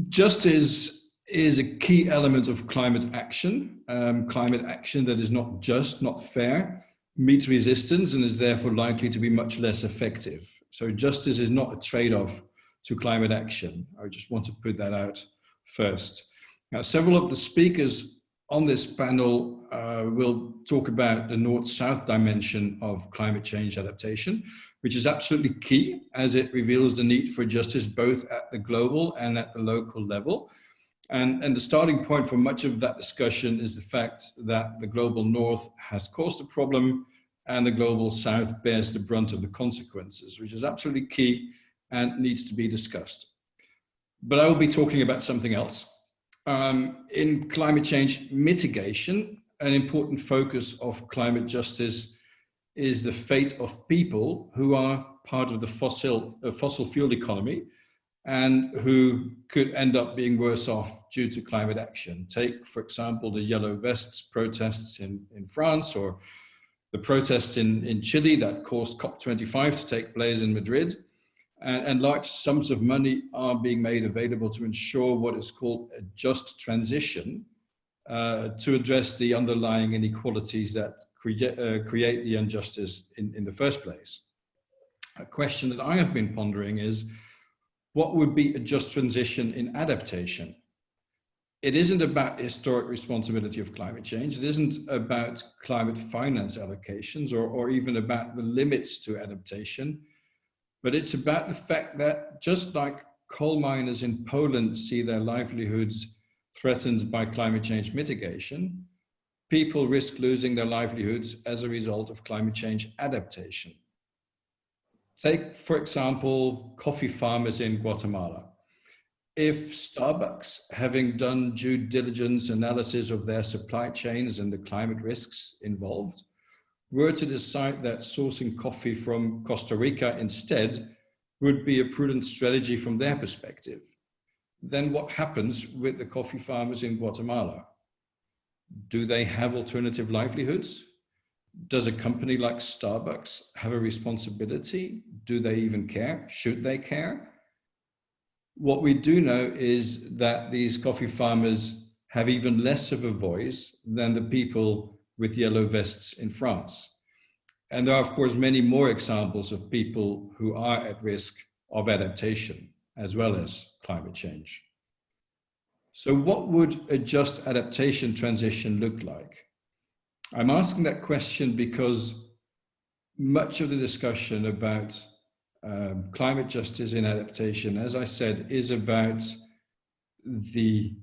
Justice is a key element of climate action that is not just, not fair, meets resistance, and is therefore likely to be much less effective. So justice is not a trade-off to climate action. I just want to put that out first. Now, several of the speakers on this panel will talk about the north-south dimension of climate change adaptation, which is absolutely key as it reveals the need for justice both at the global and at the local level. And the starting point for much of that discussion is the fact that the global north has caused the problem and the global south bears the brunt of the consequences, which is absolutely key and needs to be discussed. But I will be talking about something else. In climate change mitigation, an important focus of climate justice is the fate of people who are part of the fossil fuel economy and who could end up being worse off due to climate action. Take, for example, the Yellow Vests protests in France, or the protests in Chile that caused COP25 to take place in Madrid. And large sums of money are being made available to ensure what is called a just transition to address the underlying inequalities that create the injustice in the first place. A question that I have been pondering is, what would be a just transition in adaptation? It isn't about historic responsibility of climate change. It isn't about climate finance allocations or even about the limits to adaptation. But it's about the fact that just like coal miners in Poland see their livelihoods threatened by climate change mitigation, people risk losing their livelihoods as a result of climate change adaptation. Take, for example, coffee farmers in Guatemala. If Starbucks, having done due diligence analysis of their supply chains and the climate risks involved, were to decide that sourcing coffee from Costa Rica instead would be a prudent strategy from their perspective, then what happens with the coffee farmers in Guatemala? Do they have alternative livelihoods? Does a company like Starbucks have a responsibility? Do they even care? Should they care? What we do know is that these coffee farmers have even less of a voice than the people with yellow vests in France. And there are, of course, many more examples of people who are at risk of adaptation as well as climate change. So what would a just adaptation transition look like? I'm asking that question because much of the discussion about climate justice in adaptation, as I said, is about the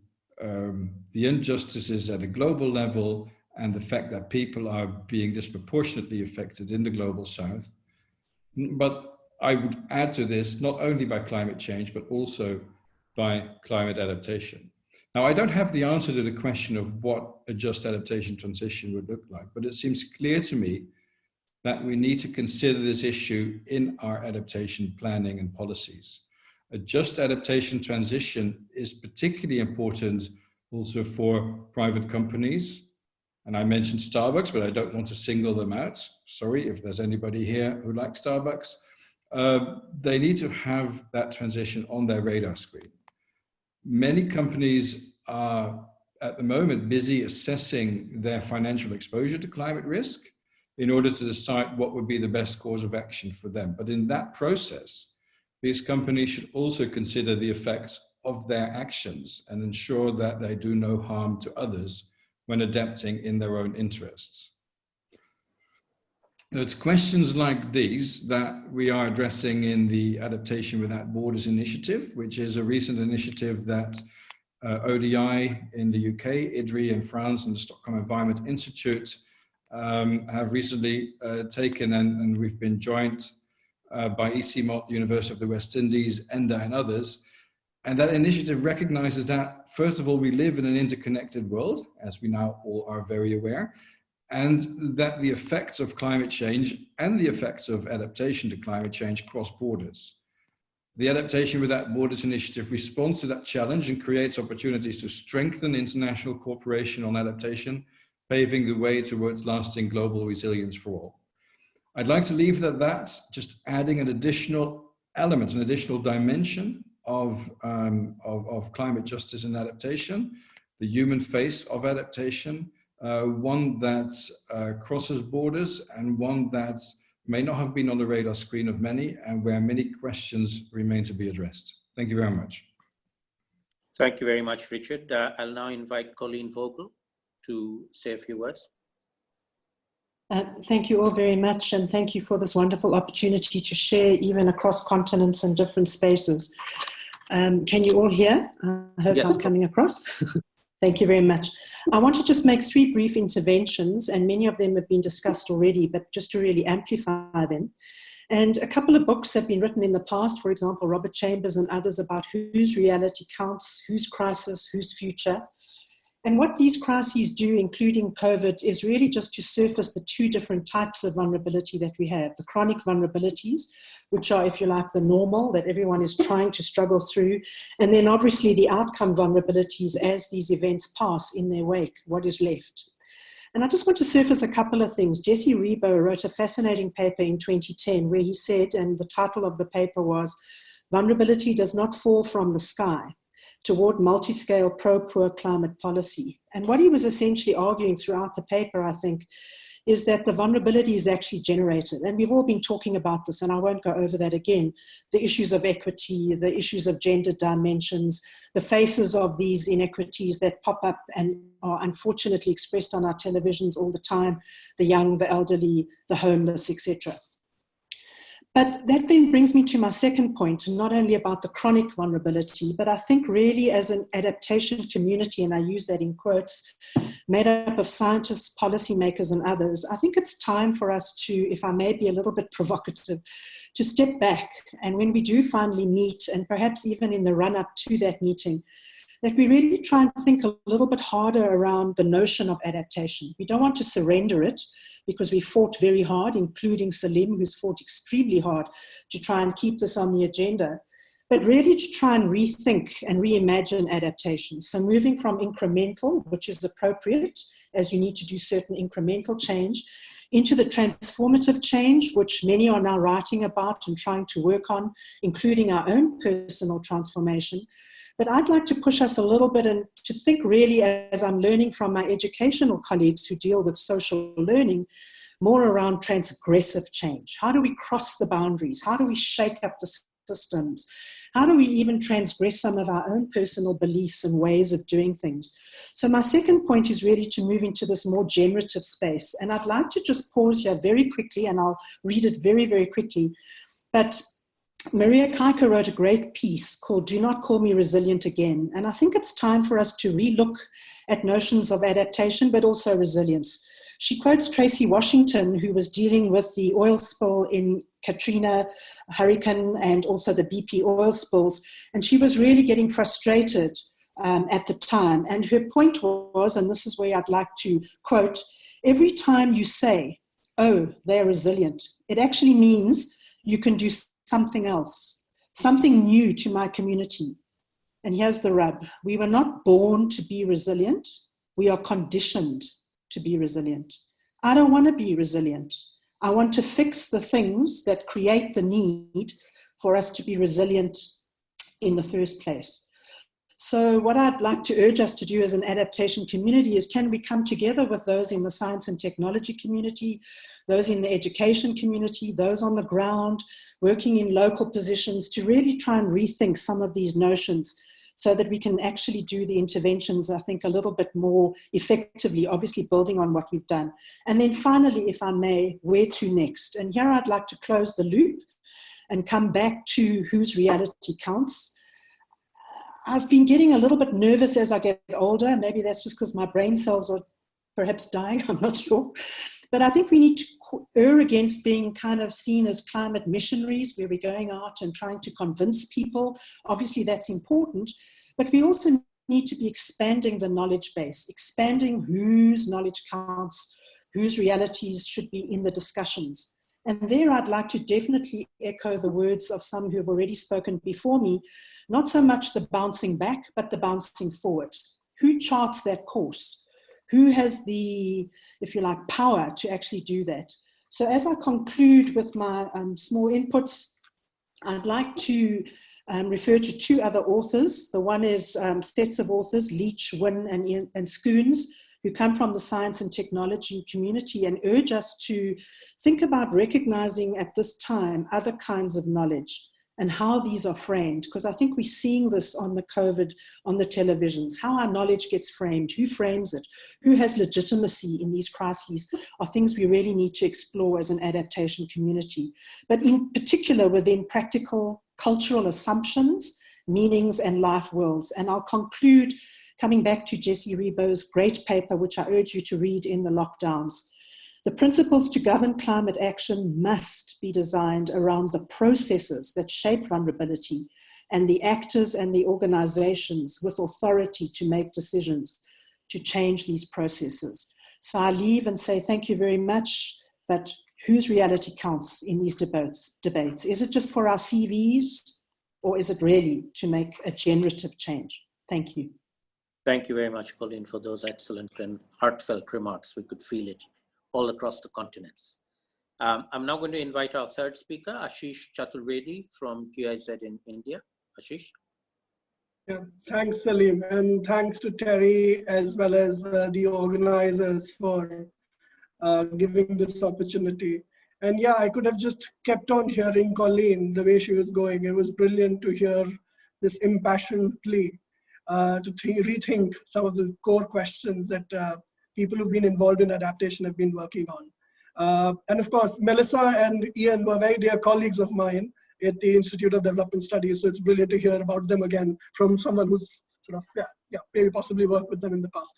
injustices at a global level and the fact that people are being disproportionately affected in the global south. But I would add to this, not only by climate change, but also by climate adaptation. Now, I don't have the answer to the question of what a just adaptation transition would look like, but it seems clear to me that we need to consider this issue in our adaptation planning and policies. A just adaptation transition is particularly important also for private companies. And I mentioned Starbucks, but I don't want to single them out. Sorry if there's anybody here who likes Starbucks. They need to have that transition on their radar screen. Many companies are at the moment busy assessing their financial exposure to climate risk in order to decide what would be the best course of action for them. But in that process, these companies should also consider the effects of their actions and ensure that they do no harm to others when adapting in their own interests. It's questions like these that we are addressing in the Adaptation Without Borders initiative, which is a recent initiative that ODI in the UK, IDRI in France, and the Stockholm Environment Institute have recently taken, and we've been joined by ECMOT, University of the West Indies, ENDA, and others. And that initiative recognizes that, first of all, we live in an interconnected world, as we now all are very aware, and that the effects of climate change and the effects of adaptation to climate change cross borders. The Adaptation Without Borders initiative responds to that challenge and creates opportunities to strengthen international cooperation on adaptation, paving the way towards lasting global resilience for all. I'd like to leave it at that, just adding an additional element, an additional dimension of climate justice and adaptation, the human face of adaptation, one that crosses borders and one that may not have been on the radar screen of many, and where many questions remain to be addressed. Thank you very much. Thank you very much, Richard. I'll now invite Colleen Vogel to say a few words. Thank you all very much, and thank you for this wonderful opportunity to share even across continents and different spaces. Can you all hear? I hope Yes. I'm coming across. Thank you very much. I want to just make 3 brief interventions, and many of them have been discussed already, but just to really amplify them. And a couple of books have been written in the past, for example, Robert Chambers and others, about whose reality counts, whose crisis, whose future. And what these crises do, including COVID, is really just to surface the 2 different types of vulnerability that we have. The chronic vulnerabilities, which are, if you like, the normal that everyone is trying to struggle through. And then obviously the outcome vulnerabilities as these events pass in their wake, what is left. And I just want to surface a couple of things. Jesse Rebo wrote a fascinating paper in 2010 where he said, and the title of the paper was, "Vulnerability does not fall from the sky toward multi-scale pro-poor climate policy." And what he was essentially arguing throughout the paper, I think, is that the vulnerability is actually generated. And we've all been talking about this, and I won't go over that again. The issues of equity, the issues of gender dimensions, the faces of these inequities that pop up and are unfortunately expressed on our televisions all the time, the young, the elderly, the homeless, etc. But that then brings me to my second point, not only about the chronic vulnerability, but I think really as an adaptation community, and I use that in quotes, made up of scientists, policymakers, and others, I think it's time for us to, if I may be a little bit provocative, to step back. And when we do finally meet, and perhaps even in the run-up to that meeting, that we really try and think a little bit harder around the notion of adaptation. We don't want to surrender it, because we fought very hard, including Salim, who's fought extremely hard to try and keep this on the agenda, but really to try and rethink and reimagine adaptation. So moving from incremental, which is appropriate, as you need to do certain incremental change, into the transformative change, which many are now writing about and trying to work on, including our own personal transformation. But I'd like to push us a little bit and to think really, as I'm learning from my educational colleagues who deal with social learning, more around transgressive change. How do we cross the boundaries? How do we shake up the systems? How do we even transgress some of our own personal beliefs and ways of doing things? So my second point is really to move into this more generative space. And I'd like to just pause here very quickly, and I'll read it very, very quickly. But Maria Kaika wrote a great piece called "Do Not Call Me Resilient Again." And I think it's time for us to relook at notions of adaptation, but also resilience. She quotes Tracy Washington, who was dealing with the oil spill in Katrina, hurricane, and also the BP oil spills. And she was really getting frustrated at the time. And her point was, and this is where I'd like to quote, "Every time you say, oh, they're resilient, it actually means you can do something else, something new to my community." And here's the rub. We were not born to be resilient. We are conditioned to be resilient. I don't want to be resilient. I want to fix the things that create the need for us to be resilient in the first place. So what I'd like to urge us to do as an adaptation community is, can we come together with those in the science and technology community, those in the education community, those on the ground, working in local positions, to really try and rethink some of these notions so that we can actually do the interventions, I think, a little bit more effectively, obviously building on what we've done. And then finally, if I may, where to next? And here I'd like to close the loop and come back to whose reality counts. I've been getting a little bit nervous as I get older. Maybe that's just because my brain cells are perhaps dying, I'm not sure. But I think we need to err against being kind of seen as climate missionaries, where we're going out and trying to convince people. Obviously, that's important, but we also need to be expanding the knowledge base, expanding whose knowledge counts, whose realities should be in the discussions. And there I'd like to definitely echo the words of some who have already spoken before me, not so much the bouncing back, but the bouncing forward. Who charts that course? Who has the, if you like, power to actually do that? So as I conclude with my small inputs, I'd like to refer to two other authors. The one is sets of authors, Leach, Wynne, and Schoons, who come from the science and technology community and urge us to think about recognizing at this time other kinds of knowledge and how these are framed. Because I think we're seeing this on the COVID, on the televisions, how our knowledge gets framed, who frames it, who has legitimacy in these crises are things we really need to explore as an adaptation community. But in particular within practical cultural assumptions, meanings, and life worlds. And I'll conclude coming back to Jesse Rebo's great paper, which I urge you to read in the lockdowns. The principles to govern climate action must be designed around the processes that shape vulnerability and the actors and the organizations with authority to make decisions to change these processes. So I leave and say thank you very much, but whose reality counts in these debates? Is it just for our CVs, or is it really to make a generative change? Thank you. Thank you very much, Colleen, for those excellent and heartfelt remarks. We could feel it all across the continents. I'm now going to invite our third speaker, Ashish Chaturvedi from GIZ in India. Ashish. Yeah, thanks, Salim, and thanks to TERI as well as the organizers for giving this opportunity. And yeah, I could have just kept on hearing Colleen the way she was going. It was brilliant to hear this impassioned plea to rethink some of the core questions that people who've been involved in adaptation have been working on. And of course, Melissa and Ian were very dear colleagues of mine at the Institute of Development Studies. So it's brilliant to hear about them again from someone who's sort of, maybe possibly worked with them in the past.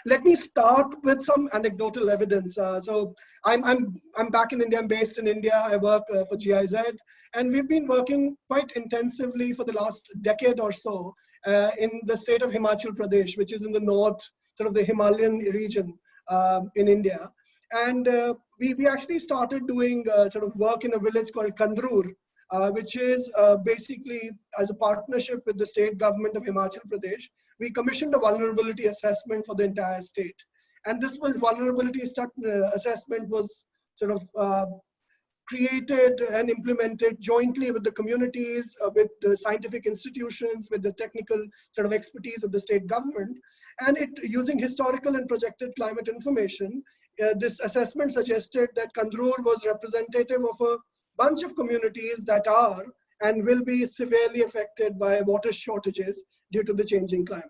Let me start with some anecdotal evidence. So I'm back in India, I'm based in India. I work for GIZ, and we've been working quite intensively for the last decade or so in the state of Himachal Pradesh, which is in the north, sort of the Himalayan region in India. And we actually started doing sort of work in a village called Kandrur, which is basically as a partnership with the state government of Himachal Pradesh. We commissioned a vulnerability assessment for the entire state. And this was vulnerability assessment was sort of created and implemented jointly with the communities, with the scientific institutions, with the technical sort of expertise of the state government. And it, using historical and projected climate information, this assessment suggested that Kandrur was representative of a bunch of communities that are and will be severely affected by water shortages due to the changing climate.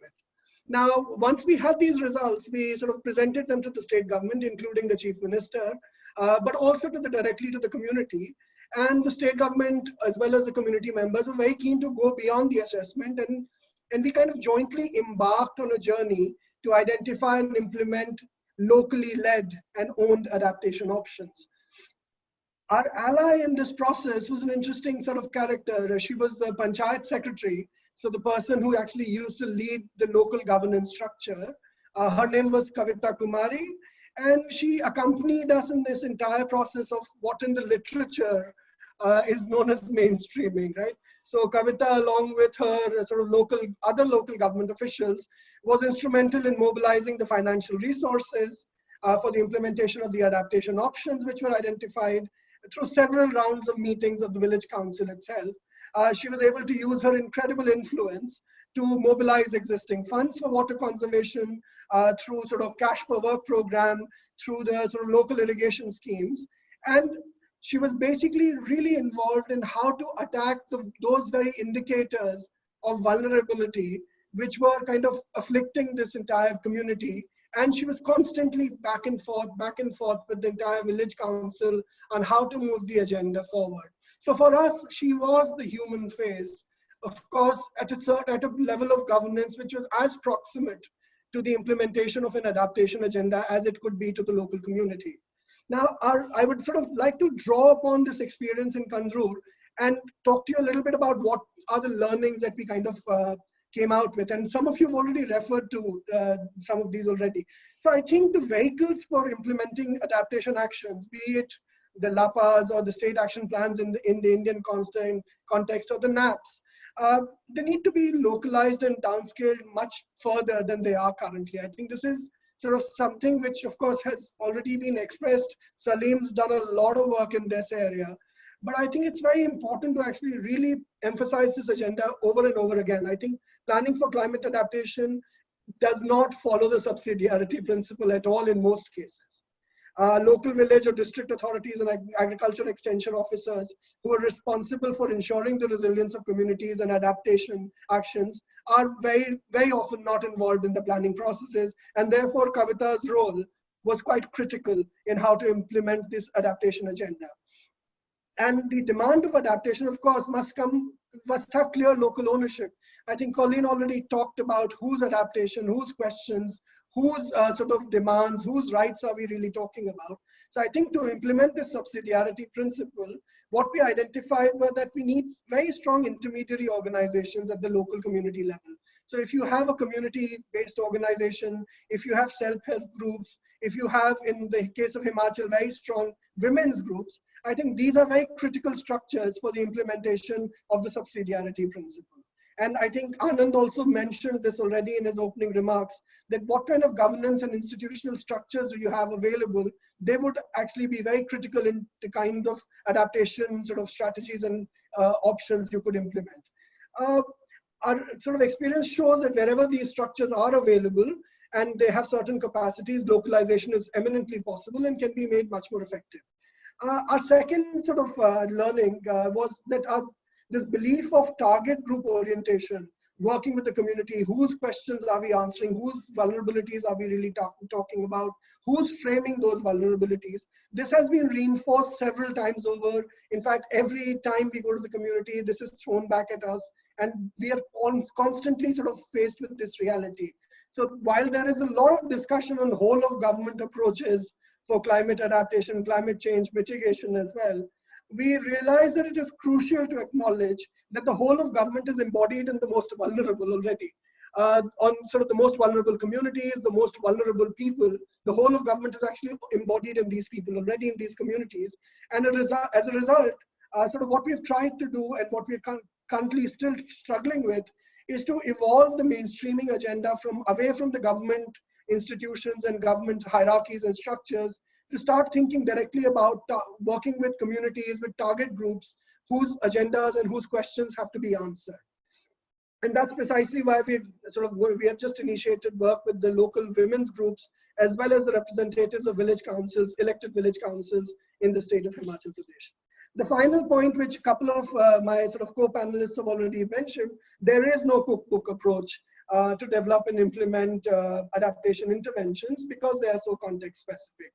Now, once we had these results, we sort of presented them to the state government, including the chief minister, but also directly to the community. And the state government, as well as the community members, were very keen to go beyond the assessment. And we kind of jointly embarked on a journey to identify and implement locally led and owned adaptation options. Our ally in this process was an interesting sort of character. She was the Panchayat secretary, so the person who actually used to lead the local governance structure. Her name was Kavita Kumari, and she accompanied us in this entire process of what in the literature is known as mainstreaming, right? So Kavita, along with her sort of other local government officials, was instrumental in mobilizing the financial resources for the implementation of the adaptation options, which were identified through several rounds of meetings of the village council itself. She was able to use her incredible influence to mobilize existing funds for water conservation through sort of cash per work program, through the sort of local irrigation schemes. And she was basically really involved in how to attack those very indicators of vulnerability, which were kind of afflicting this entire community. And she was constantly back and forth with the entire village council on how to move the agenda forward. So for us, she was the human face, of course, at a level of governance which was as proximate to the implementation of an adaptation agenda as it could be to the local community. Now, I would sort of like to draw upon this experience in Kanjur and talk to you a little bit about what are the learnings that we kind of came out with. And some of you have already referred to some of these already. So I think the vehicles for implementing adaptation actions, be it the LAPAs or the state action plans in the Indian context, or the NAPs, they need to be localized and downscaled much further than they are currently. I think this is sort of something which, of course, has already been expressed. Salim's done a lot of work in this area. But I think it's very important to actually really emphasize this agenda over and over again. I think planning for climate adaptation does not follow the subsidiarity principle at all in most cases. Local village or district authorities and agriculture extension officers who are responsible for ensuring the resilience of communities and adaptation actions are very, very often not involved in the planning processes. And therefore, Kavita's role was quite critical in how to implement this adaptation agenda. And the demand of adaptation, of course, must have clear local ownership. I think Colleen already talked about whose adaptation, whose questions, whose sort of demands, whose rights are we really talking about. So I think to implement this subsidiarity principle, what we identified were that we need very strong intermediary organizations at the local community level. So if you have a community-based organization, if you have self-help groups, if you have, in the case of Himachal, very strong women's groups, I think these are very critical structures for the implementation of the subsidiarity principle. And I think Anand also mentioned this already in his opening remarks, that what kind of governance and institutional structures do you have available? They would actually be very critical in the kind of adaptation sort of strategies and options you could implement. Our sort of experience shows that wherever these structures are available and they have certain capacities, localization is eminently possible and can be made much more effective. Our second sort of learning was that this belief of target group orientation, working with the community, whose questions are we answering, whose vulnerabilities are we really talking about, who's framing those vulnerabilities. This has been reinforced several times over. In fact, every time we go to the community, this is thrown back at us, and we are constantly sort of faced with this reality. So while there is a lot of discussion on whole of government approaches for climate adaptation, climate change mitigation as well, we realize that it is crucial to acknowledge that the whole of government is embodied in the most vulnerable already. On sort of the most vulnerable communities, the most vulnerable people, the whole of government is actually embodied in these people already, in these communities. And as a result, sort of what we've tried to do and what we're currently still struggling with is to evolve the mainstreaming agenda away from the government institutions and government hierarchies and structures, to start thinking directly about working with communities, with target groups, whose agendas and whose questions have to be answered. And that's precisely why we have just initiated work with the local women's groups, as well as the representatives of village councils, elected village councils in the state of Himachal Pradesh. The final point, which a couple of my sort of co-panelists have already mentioned, there is no cookbook approach to develop and implement adaptation interventions, because they are so context specific.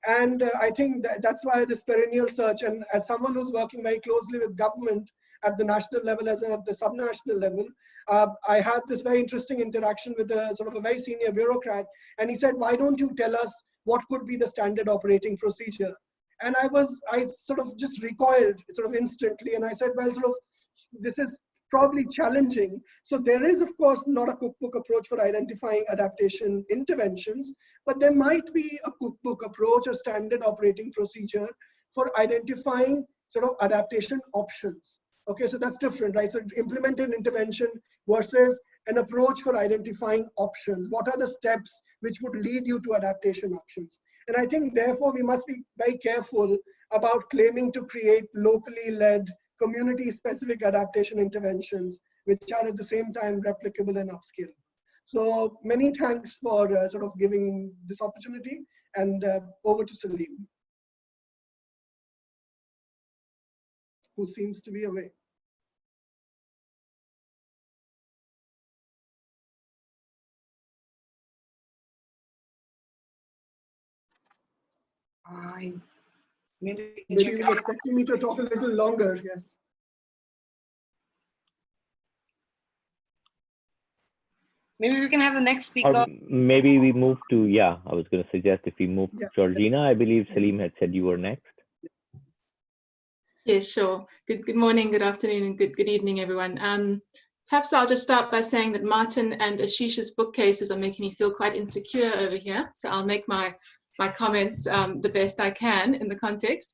And I think that's why this perennial search, and as someone who's working very closely with government at the national level as well as at the subnational level, I had this very interesting interaction with a sort of a very senior bureaucrat, and he said, why don't you tell us what could be the standard operating procedure? And I sort of just recoiled sort of instantly, and I said, well, sort of, this is probably challenging. So there is, of course, not a cookbook approach for identifying adaptation interventions, but there might be a cookbook approach or standard operating procedure for identifying sort of adaptation options. Okay, so that's different, right? So implement an intervention versus an approach for identifying options. What are the steps which would lead you to adaptation options? And I think, therefore, we must be very careful about claiming to create locally led, community-specific adaptation interventions, which are at the same time replicable and upscalable. So many thanks for sort of giving this opportunity, and over to Salim, who seems to be away. Maybe he's expecting me to talk a little longer, yes. Maybe we can have the next speaker. Or maybe we move to, yeah, I was going to suggest if we move to Georgina. I believe Salim had said you were next. Yeah, sure. Good morning, good afternoon, and good evening, everyone. Perhaps I'll just start by saying that Martin and Ashish's bookcases are making me feel quite insecure over here. So I'll make my comments the best I can in the context.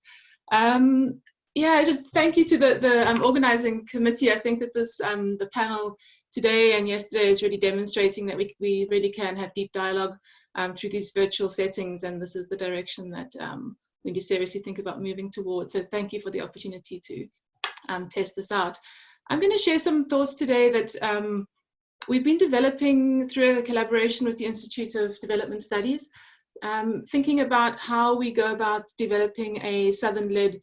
Yeah, just thank you to the organizing committee. I think that this the panel today and yesterday is really demonstrating that we really can have deep dialogue through these virtual settings, and this is the direction that we need to seriously think about moving towards. So thank you for the opportunity to test this out. I'm going to share some thoughts today that we've been developing through a collaboration with the Institute of Development Studies, thinking about how we go about developing a Southern-led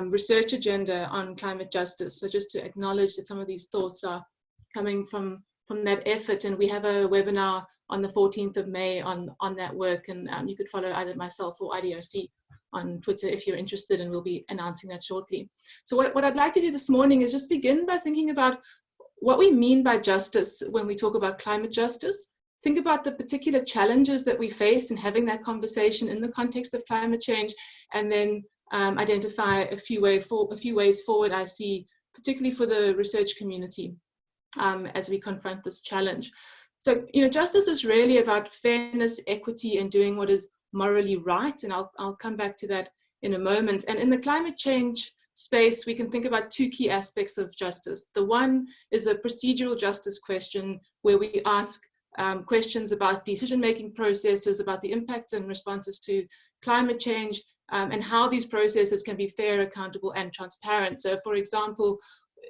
research agenda on climate justice. So just to acknowledge that some of these thoughts are coming from that effort, and we have a webinar on the 14th of May on that work, and you could follow either myself or IDRC on Twitter if you're interested, and we'll be announcing that shortly. So what I'd like to do this morning is just begin by thinking about what we mean by justice when we talk about climate justice. Think about the particular challenges that we face in having that conversation in the context of climate change, and then identify a few ways forward I see, particularly for the research community as we confront this challenge. So, justice is really about fairness, equity, and doing what is morally right, and I'll come back to that in a moment. And in the climate change space, we can think about two key aspects of justice. The one is a procedural justice question, where we ask questions about decision-making processes, about the impacts and responses to climate change, and how these processes can be fair, accountable, and transparent. So, for example,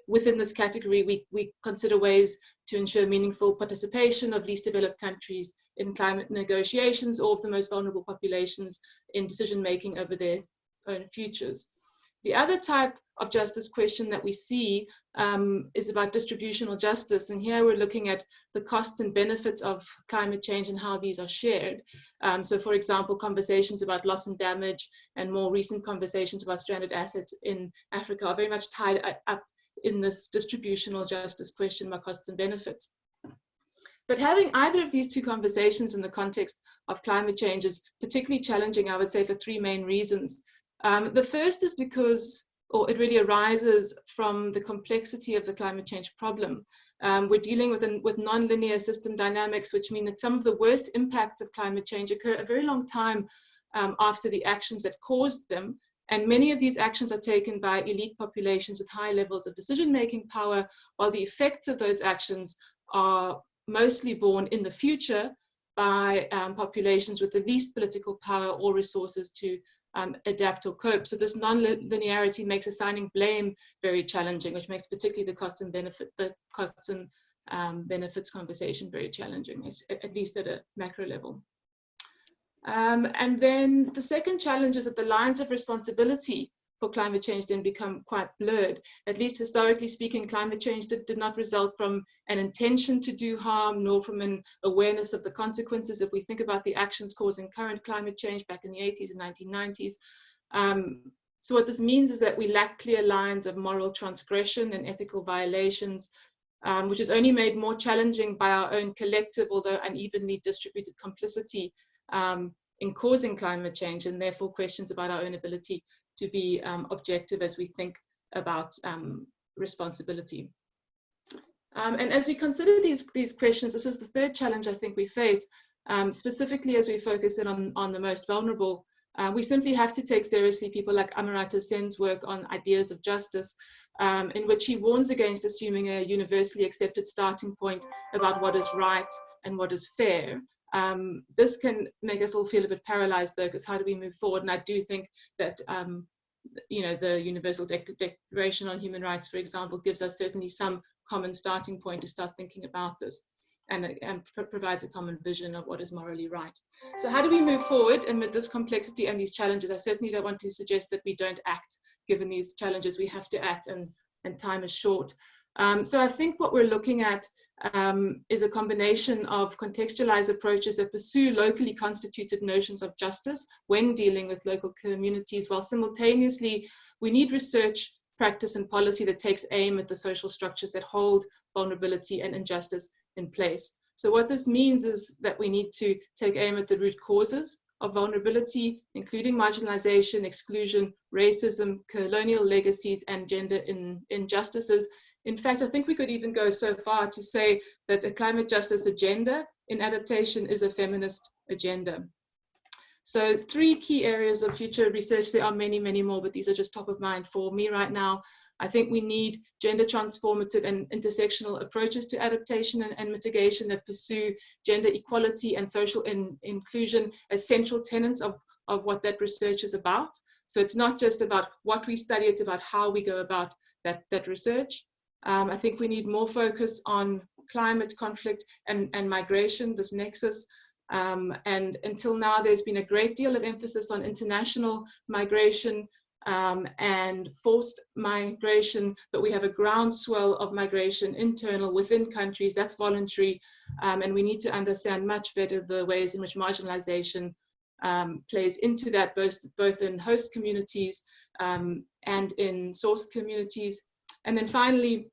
within this category, we consider ways to ensure meaningful participation of least developed countries in climate negotiations, or of the most vulnerable populations in decision-making over their own futures. The other type of justice question that we see is about distributional justice. And here we're looking at the costs and benefits of climate change and how these are shared. So for example, conversations about loss and damage, and more recent conversations about stranded assets in Africa are very much tied up in this distributional justice question about costs and benefits. But having either of these two conversations in the context of climate change is particularly challenging, I would say, for three main reasons. The first is because, or it really arises from the complexity of the climate change problem. We're dealing with non-linear system dynamics, which mean that some of the worst impacts of climate change occur a very long time after the actions that caused them. And many of these actions are taken by elite populations with high levels of decision-making power, while the effects of those actions are mostly borne in the future by populations with the least political power or resources to adapt or cope. So this non-linearity makes assigning blame very challenging, which makes particularly the costs and benefits conversation very challenging, at least at a macro level. And then the second challenge is that the lines of responsibility for climate change then become quite blurred. At least historically speaking, climate change did not result from an intention to do harm, nor from an awareness of the consequences. If we think about the actions causing current climate change back in the 80s and 1990s. So what this means is that we lack clear lines of moral transgression and ethical violations, which is only made more challenging by our own collective, although unevenly distributed complicity in causing climate change, and therefore questions about our own ability to be objective as we think about responsibility. And as we consider these questions, this is the third challenge I think we face, specifically as we focus in on the most vulnerable. We simply have to take seriously people like Amartya Sen's work on ideas of justice, in which he warns against assuming a universally accepted starting point about what is right and what is fair. This can make us all feel a bit paralyzed, though, because how do we move forward? And I do think that the Universal Declaration on Human Rights, for example, gives us certainly some common starting point to start thinking about this, and provides a common vision of what is morally right. So how do we move forward amid this complexity and these challenges? I certainly don't want to suggest that we don't act. Given these challenges, we have to act, and time is short. So I think what we're looking at is a combination of contextualized approaches that pursue locally constituted notions of justice when dealing with local communities, while simultaneously we need research, practice, and policy that takes aim at the social structures that hold vulnerability and injustice in place. So what this means is that we need to take aim at the root causes of vulnerability, including marginalization, exclusion, racism, colonial legacies, and gender injustices. In fact, I think we could even go so far to say that a climate justice agenda in adaptation is a feminist agenda. So 3 key areas of future research. There are many, many more, but these are just top of mind for me right now. I think we need gender transformative and intersectional approaches to adaptation and mitigation that pursue gender equality and social inclusion as central tenets of what that research is about. So it's not just about what we study, it's about how we go about that research. I think we need more focus on climate, conflict, and migration, this nexus. And until now, there's been a great deal of emphasis on international migration and forced migration, but we have a groundswell of migration internal within countries that's voluntary, and we need to understand much better the ways in which marginalization plays into that, both in host communities and in source communities. And then finally,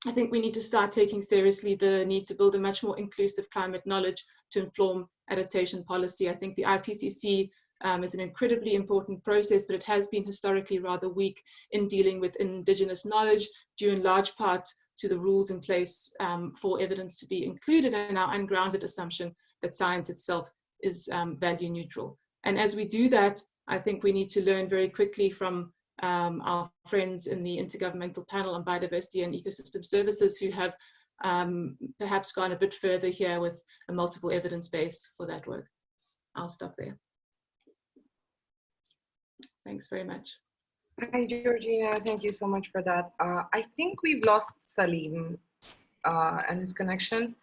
I think we need to start taking seriously the need to build a much more inclusive climate knowledge to inform adaptation policy. I think the IPCC is an incredibly important process, but it has been historically rather weak in dealing with indigenous knowledge, due in large part to the rules in place for evidence to be included and our ungrounded assumption that science itself is value neutral. And as we do that, I think we need to learn very quickly from our friends in the Intergovernmental Panel on Biodiversity and Ecosystem Services who have perhaps gone a bit further here with a multiple evidence base for that work. I'll stop there. Thanks very much. Hi, Georgina. Thank you so much for that. I think we've lost Salim and his connection.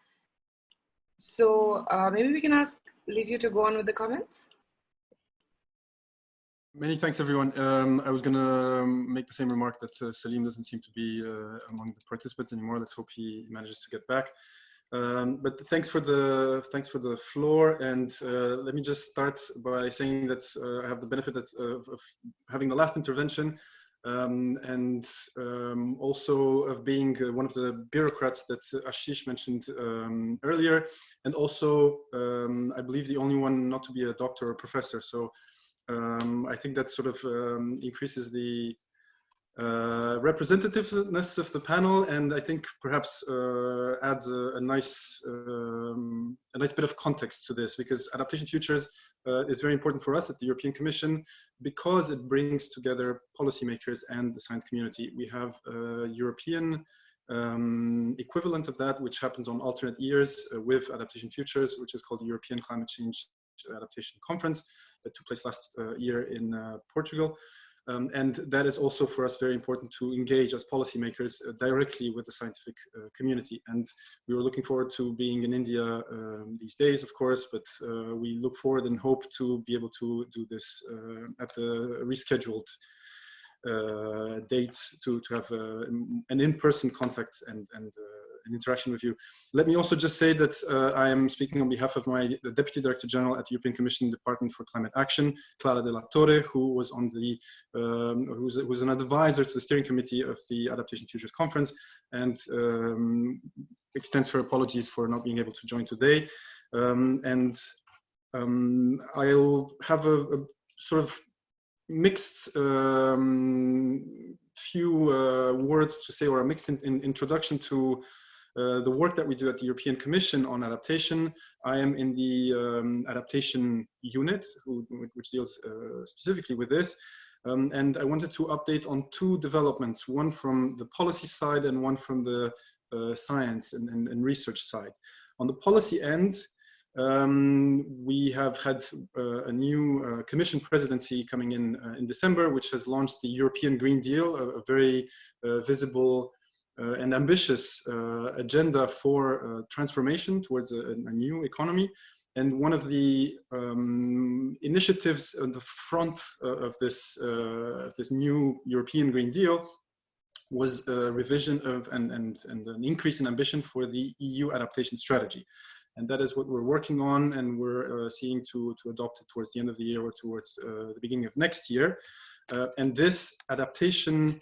So maybe we can leave you to go on with the comments. Many thanks, everyone. I was going to make the same remark that Salim doesn't seem to be among the participants anymore. Let's hope he manages to get back. But thanks for the floor. And let me just start by saying that I have the benefit of having the last intervention and also of being one of the bureaucrats that Ashish mentioned earlier, and also I believe the only one not to be a doctor or professor. So I think that sort of increases the representativeness of the panel, and I think perhaps adds a nice bit of context to this, because Adaptation Futures is very important for us at the European Commission because it brings together policymakers and the science community. We have a European equivalent of that, which happens on alternate years with Adaptation Futures, which is called the European Climate Change Adaptation Conference that took place last year in Portugal. And that is also for us very important to engage as policymakers directly with the scientific community. And we were looking forward to being in India these days, of course, but we look forward and hope to be able to do this at the rescheduled date to have an in-person contact and an interaction with you. Let me also just say that I am speaking on behalf of the Deputy Director General at the European Commission Department for Climate Action, Clara de la Torre, who was on the who's an advisor to the steering committee of the Adaptation Futures Conference, and extends her apologies for not being able to join today. I'll have a sort of mixed few words to say, or a mixed introduction to the work that we do at the European Commission on adaptation. I am in the adaptation unit, which deals specifically with this. And I wanted to update on 2 developments, one from the policy side and one from the science and research side. On the policy end, we have had a new Commission presidency coming in December, which has launched the European Green Deal, a very visible and ambitious agenda for transformation towards a new economy. And one of the initiatives on the front of this new European Green Deal was a revision of and an increase in ambition for the EU adaptation strategy. And that is what we're working on, and we're seeing to adopt it towards the end of the year or towards the beginning of next year. And this adaptation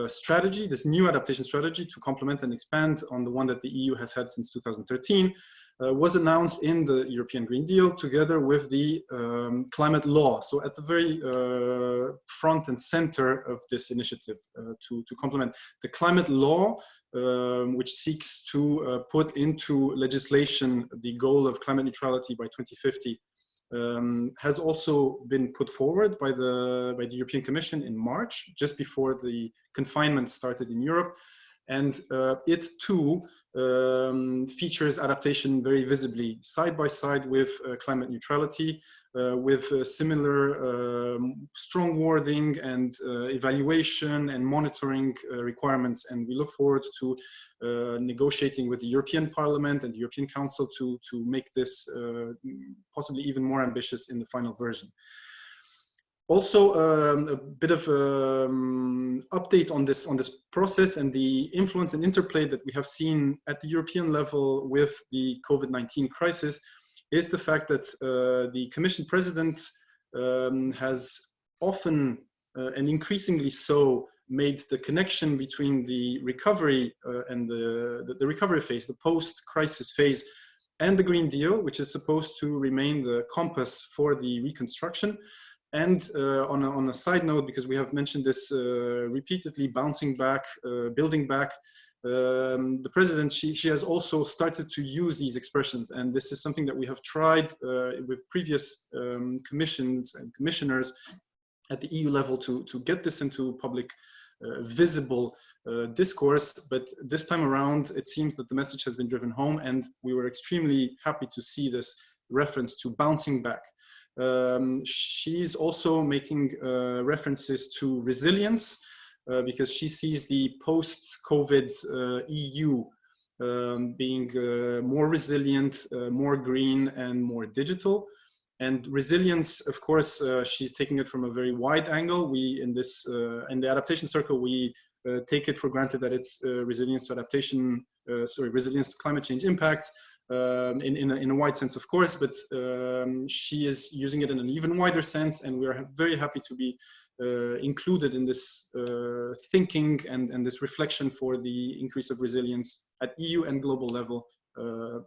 strategy, this new adaptation strategy, to complement and expand on the one that the EU has had since 2013, was announced in the European Green Deal together with the climate law. So at the very front and center of this initiative to complement the climate law, which seeks to put into legislation the goal of climate neutrality by 2050, has also been put forward by the European Commission in March, just before the confinement started in Europe. And it too features adaptation very visibly, side by side with climate neutrality, with similar strong wording and evaluation and monitoring requirements. And we look forward to negotiating with the European Parliament and the European Council to make this possibly even more ambitious in the final version. Also, a bit of update on this process and the influence and interplay that we have seen at the European level with the COVID-19 crisis is the fact that the Commission President has often and increasingly so made the connection between the recovery and the recovery phase, the post-crisis phase, and the Green Deal, which is supposed to remain the compass for the reconstruction. And on a side note, because we have mentioned this repeatedly, bouncing back, building back, the President, she has also started to use these expressions. And this is something that we have tried with previous commissions and commissioners at the EU level to get this into public visible discourse. But this time around, it seems that the message has been driven home, and we were extremely happy to see this reference to bouncing back. She's also making references to resilience because she sees the post-COVID EU being more resilient, more green, and more digital. And resilience, of course, she's taking it from a very wide angle. We in the adaptation circle, we take it for granted that it's resilience to adaptation, resilience to climate change impacts. In a wide sense, of course, but she is using it in an even wider sense, and we are very happy to be included in this thinking and this reflection for the increase of resilience at EU and global level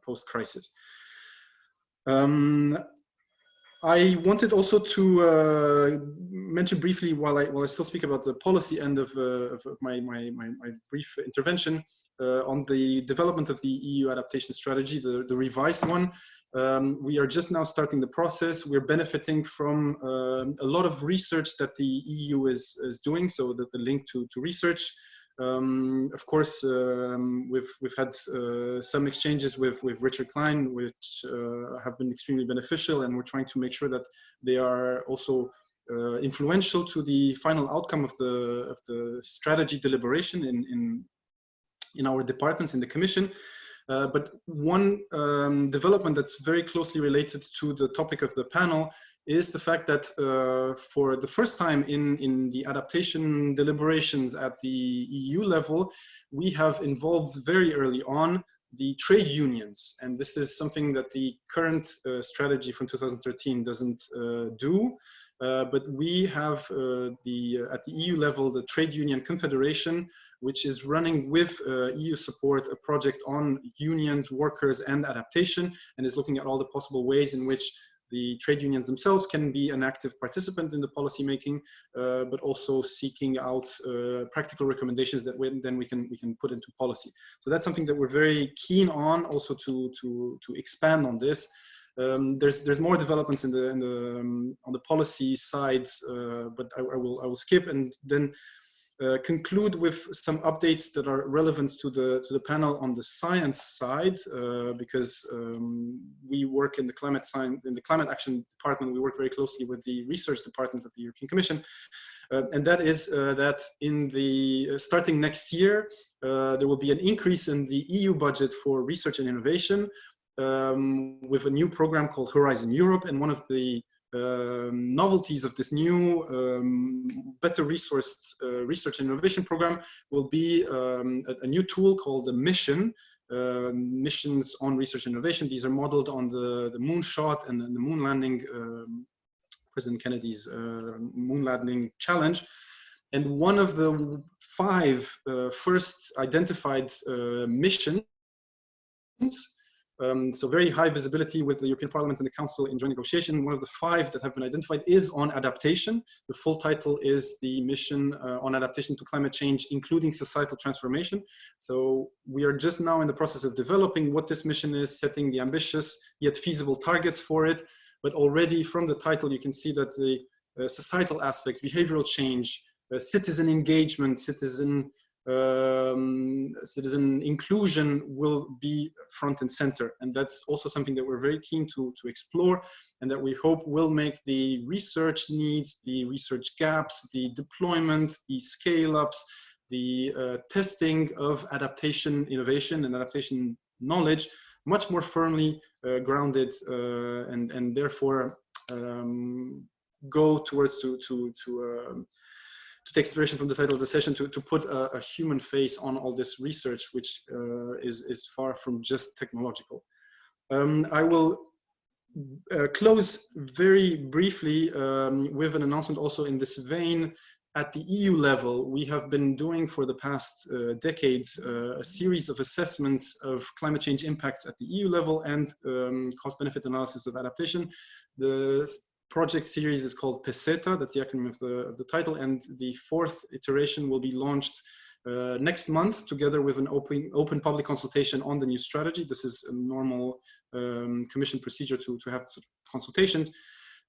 post-crisis. I wanted also to mention briefly, while I still speak about the policy end of my brief intervention, on the development of the EU adaptation strategy, the revised one. We are just now starting the process. We're benefiting from a lot of research that the EU is doing, so that the link to research. Of course, we've had some exchanges with Richard Klein, which have been extremely beneficial, and we're trying to make sure that they are also influential to the final outcome of the strategy deliberation in our departments in the Commission. But one development that's very closely related to the topic of the panel is the fact that for the first time in the adaptation deliberations at the EU level, we have involved very early on the trade unions. And this is something that the current strategy from 2013 doesn't do. But we have at the EU level, the Trade Union Confederation, which is running with EU support a project on unions, workers, and adaptation, and is looking at all the possible ways in which the trade unions themselves can be an active participant in the policy making, but also seeking out practical recommendations that then we can put into policy. So that's something that we're very keen on, also to expand on this. There's more developments on the policy side, but I will skip and then conclude with some updates that are relevant to the panel on the science side, because we work in the climate action department. We work very closely with the research department of the European Commission, and that is that in the starting next year there will be an increase in the EU budget for research and innovation with a new program called Horizon Europe, and one of the novelties of this new better resourced research and innovation program will be a new tool called the Mission, missions on research and innovation. These are modeled on the moonshot and the moon landing, President Kennedy's moon landing challenge. And one of the 5 first identified missions So very high visibility with the European Parliament and the Council in joint negotiation. One of the 5 that have been identified is on adaptation. The full title is the mission on adaptation to climate change, including societal transformation. So we are just now in the process of developing what this mission is, setting the ambitious yet feasible targets for it. But already from the title, you can see that the societal aspects, behavioral change, citizen engagement, citizen inclusion will be front and center. And that's also something that we're very keen to explore, and that we hope will make the research needs, the research gaps, the deployment, the scale-ups, the testing of adaptation innovation and adaptation knowledge much more firmly grounded, and therefore go towards to take inspiration from the title of the session, to put a human face on all this research, which is far from just technological. I will close very briefly with an announcement also in this vein. At the EU level, we have been doing for the past decades a series of assessments of climate change impacts at the EU level and cost-benefit analysis of adaptation. The project series is called PESETA, that's the acronym of the title, and the 4th iteration will be launched next month, together with an open public consultation on the new strategy. This is a normal commission procedure to have consultations.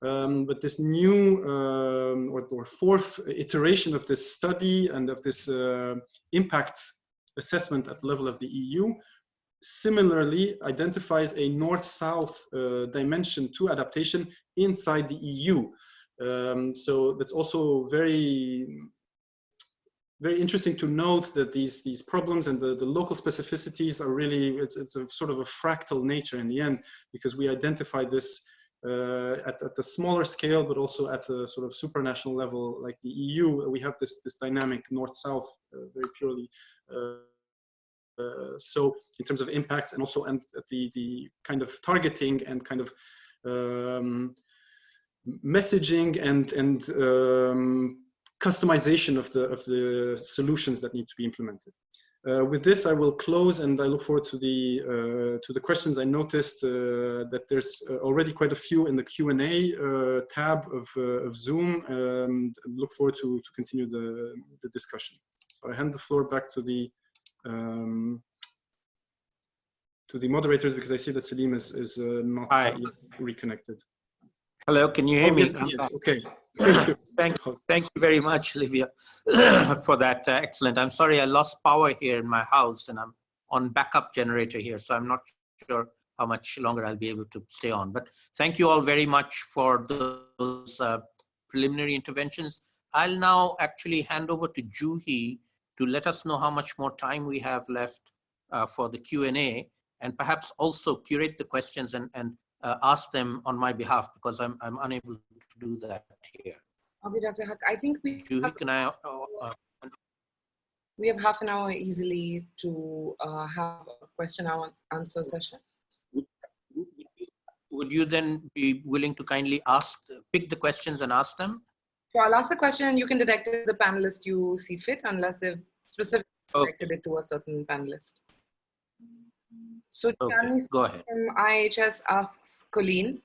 But this new or 4th iteration of this study and of this impact assessment at the level of the EU similarly identifies a north-south dimension to adaptation inside the EU. So that's also very interesting to note that these problems and the local specificities are really, it's a sort of a fractal nature in the end, because we identify this at the smaller scale, but also at a sort of supranational level like the EU. We have this dynamic north-south very purely. So in terms of impacts, and also at the kind of targeting and kind of messaging and customization of the solutions that need to be implemented. With this, I will close, and I look forward to the questions. I noticed that there's already quite a few in the Q&A tab of Zoom, and look forward to continue the discussion. So I hand the floor back to the moderators, because I see that Salim is not yet reconnected. Hello, can you hear me? Yes, okay. Thank you very much, Livia, for that. Excellent. I'm sorry I lost power here in my house, and I'm on backup generator here, so I'm not sure how much longer I'll be able to stay on. But thank you all very much for those preliminary interventions. I'll now actually hand over to Juhi to let us know how much more time we have left for the Q&A, and perhaps also curate the questions and ask them on my behalf, because I'm unable to do that here. Okay, Dr. Haq, I think we have half an hour easily to have a question and answer session. Would you then be willing to kindly pick the questions and ask them? So I'll ask the question, and you can direct it to the panelist you see fit, unless they've specifically directed it to a certain panelist. So go ahead. From IHS asks Colleen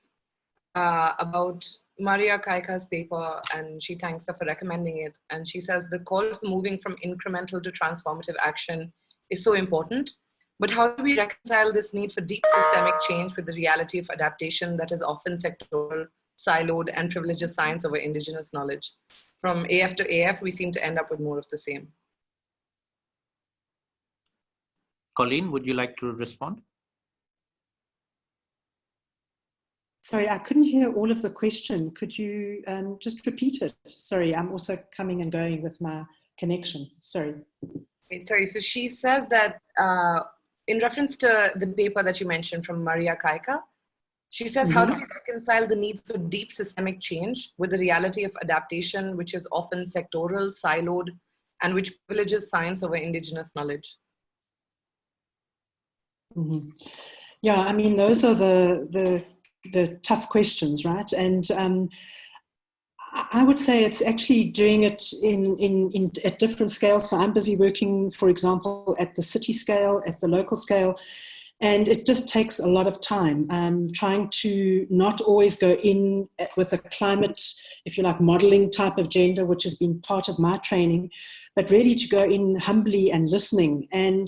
about Maria Kaika's paper, and she thanks her for recommending it. And she says the call for moving from incremental to transformative action is so important. But how do we reconcile this need for deep systemic change with the reality of adaptation that is often sectoral, siloed, and privileges science over indigenous knowledge? From AF to AF, we seem to end up with more of the same. Colleen, would you like to respond? Sorry, I couldn't hear all of the question. Could you just repeat it? Sorry, I'm also coming and going with my connection. Sorry. Okay, sorry, so she says that in reference to the paper that you mentioned from Maria Kaika, she says, how do we reconcile the need for deep systemic change with the reality of adaptation, which is often sectoral, siloed, and which privileges science over indigenous knowledge? Yeah, I mean, those are the tough questions, right? And I would say it's actually doing it at different scales. So I'm busy working, for example, at the city scale, at the local scale. And it just takes a lot of time, trying to not always go in with a climate, if you like, modeling type of agenda, which has been part of my training, but really to go in humbly and listening. And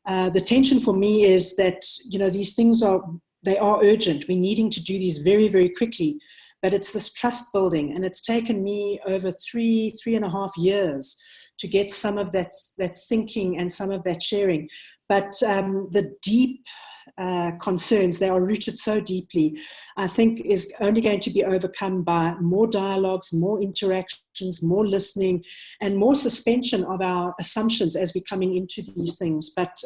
the tension for me is that, you know, these things are urgent. We're needing to do these very, very quickly. But it's this trust building. And it's taken me over 3.5 years to get some of that thinking and some of that sharing. But the deep concerns, they are rooted so deeply, I think is only going to be overcome by more dialogues, more interactions, more listening, and more suspension of our assumptions as we're coming into these things. But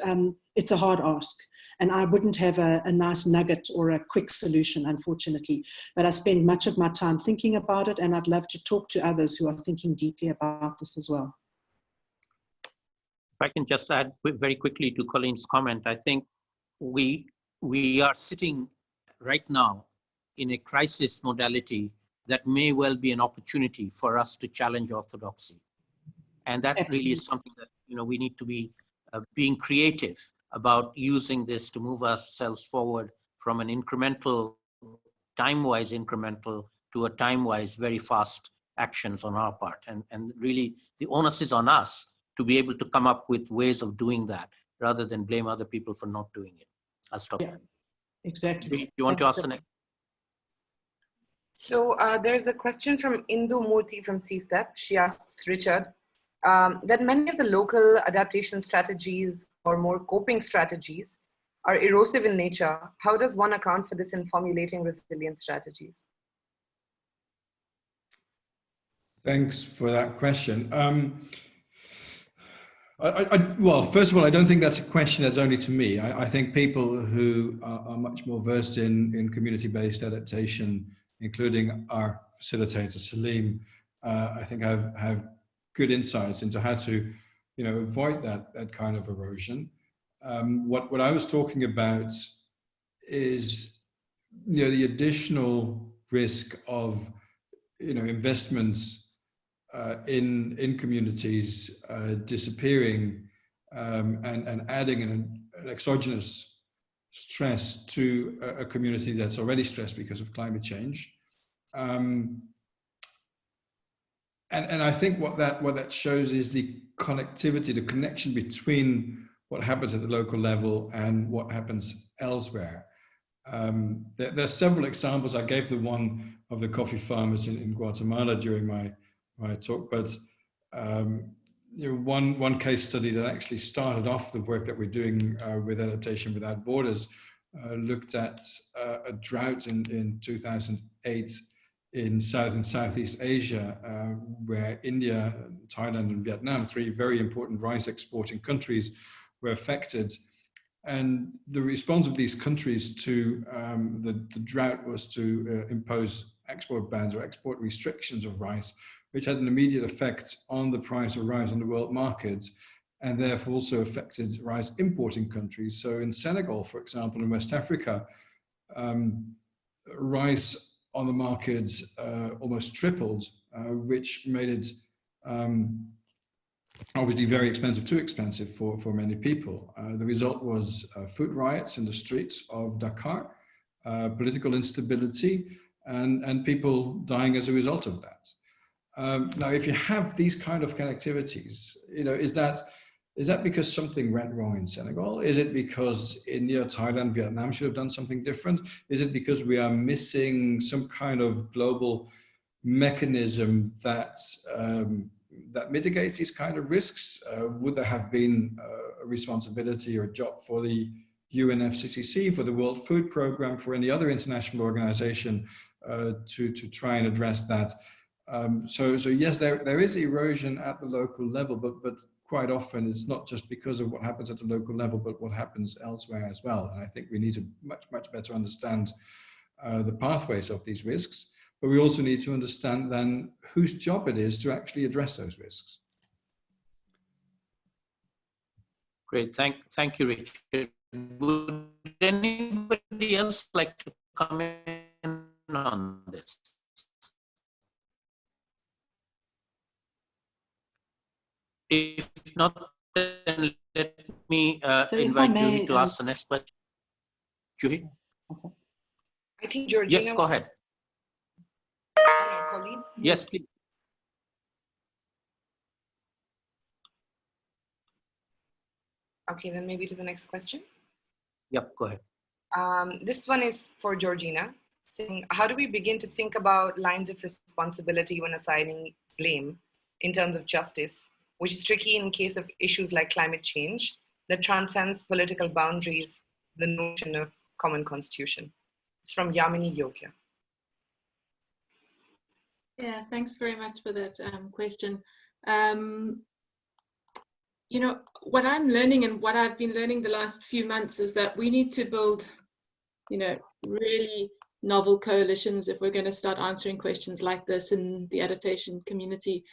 it's a hard ask. And I wouldn't have a nice nugget or a quick solution, unfortunately. But I spend much of my time thinking about it, and I'd love to talk to others who are thinking deeply about this as well. If I can just add very quickly to Colleen's comment, I think we are sitting right now in a crisis modality that may well be an opportunity for us to challenge orthodoxy. And that Absolutely. really is something that, you know, we need to be being creative about using this to move ourselves forward from an incremental, time-wise incremental, to a time-wise very fast actions on our part. And really the onus is on us to be able to come up with ways of doing that rather than blame other people for not doing it. I'll stop there. Exactly. Do you want to ask the next? So there's a question from Indu Murthy from C-STEP. She asks Richard that many of the local adaptation strategies or more coping strategies are erosive in nature. How does one account for this in formulating resilient strategies? Thanks for that question. Well, first of all, I don't think that's a question that's only to me. I think people who are much more versed in community-based adaptation, including our facilitator, Salim, I think have good insights into how to, you know, avoid that kind of erosion. What I was talking about is, you know, the additional risk of, you know, investments in communities disappearing and adding an exogenous stress to a community that's already stressed because of climate change. And I think what that shows is the connectivity, the connection between what happens at the local level and what happens elsewhere. There's several examples. I gave the one of the coffee farmers in Guatemala during my talk, but you know, one case study that actually started off the work that we're doing with Adaptation Without Borders looked at a drought in 2008 in South and Southeast Asia, where India, Thailand, and Vietnam, three very important rice exporting countries, were affected. And the response of these countries to the drought was to impose export bans or export restrictions of rice, which had an immediate effect on the price of rice on the world markets, and therefore also affected rice importing countries. So in Senegal, for example, in West Africa, rice on the markets almost tripled, which made it obviously very expensive, too expensive for many people. The result was food riots in the streets of Dakar, political instability, and people dying as a result of that. Now, if you have these kind of connectivities, you know, is that because something went wrong in Senegal? Is it because India, Thailand, Vietnam should have done something different? Is it because we are missing some kind of global mechanism that that mitigates these kind of risks? Would there have been a responsibility or a job for the UNFCCC, for the World Food Programme, for any other international organization to try and address that? So yes, there is erosion at the local level, but quite often it's not just because of what happens at the local level, but what happens elsewhere as well. And I think we need to much better understand the pathways of these risks, but we also need to understand then whose job it is to actually address those risks. Great, thank you, Richard. Would anybody else like to comment on this? If not, then let me invite Julie to ask the next question. Juhi? Okay. I think Georgina. Yes, go ahead. No, Colleen? Yes, please. Okay, then maybe to the next question. Yep, go ahead. This one is for Georgina, saying, how do we begin to think about lines of responsibility when assigning blame in terms of justice, which is tricky in case of issues like climate change that transcends political boundaries, the notion of common constitution? It's from Yamini Yogya. Yeah, thanks very much for that question. You know, what I'm learning and what I've been learning the last few months is that we need to build, you know, really novel coalitions if we're going to start answering questions like this in the adaptation community.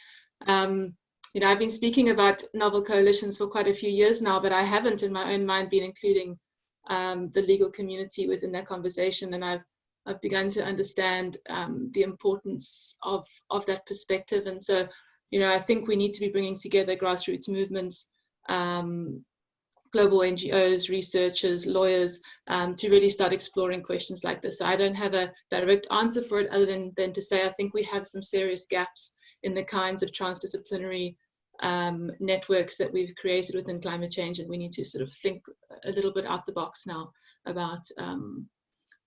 You know, I've been speaking about novel coalitions for quite a few years now, but I haven't in my own mind been including the legal community within that conversation, and I've begun to understand the importance of that perspective. And so, you know, I think we need to be bringing together grassroots movements, global NGOs, researchers, lawyers, to really start exploring questions like this. So I don't have a direct answer for it other than to say I think we have some serious gaps in the kinds of transdisciplinary networks that we've created within climate change, and we need to sort of think a little bit out the box now about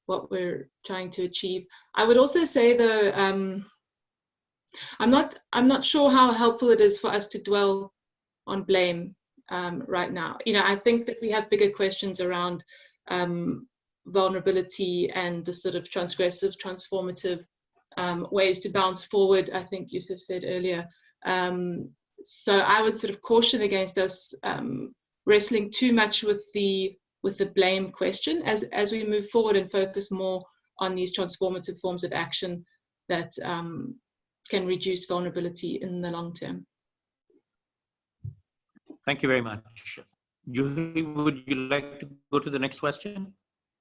what we're trying to achieve. I would also say though, I'm not sure how helpful it is for us to dwell on blame right now. You know, I think that we have bigger questions around vulnerability and the sort of transgressive, transformative ways to bounce forward, I think Yusuf said earlier. So I would sort of caution against us wrestling too much with the blame question as we move forward and focus more on these transformative forms of action that can reduce vulnerability in the long term. Thank you very much. Juhi, would you like to go to the next question?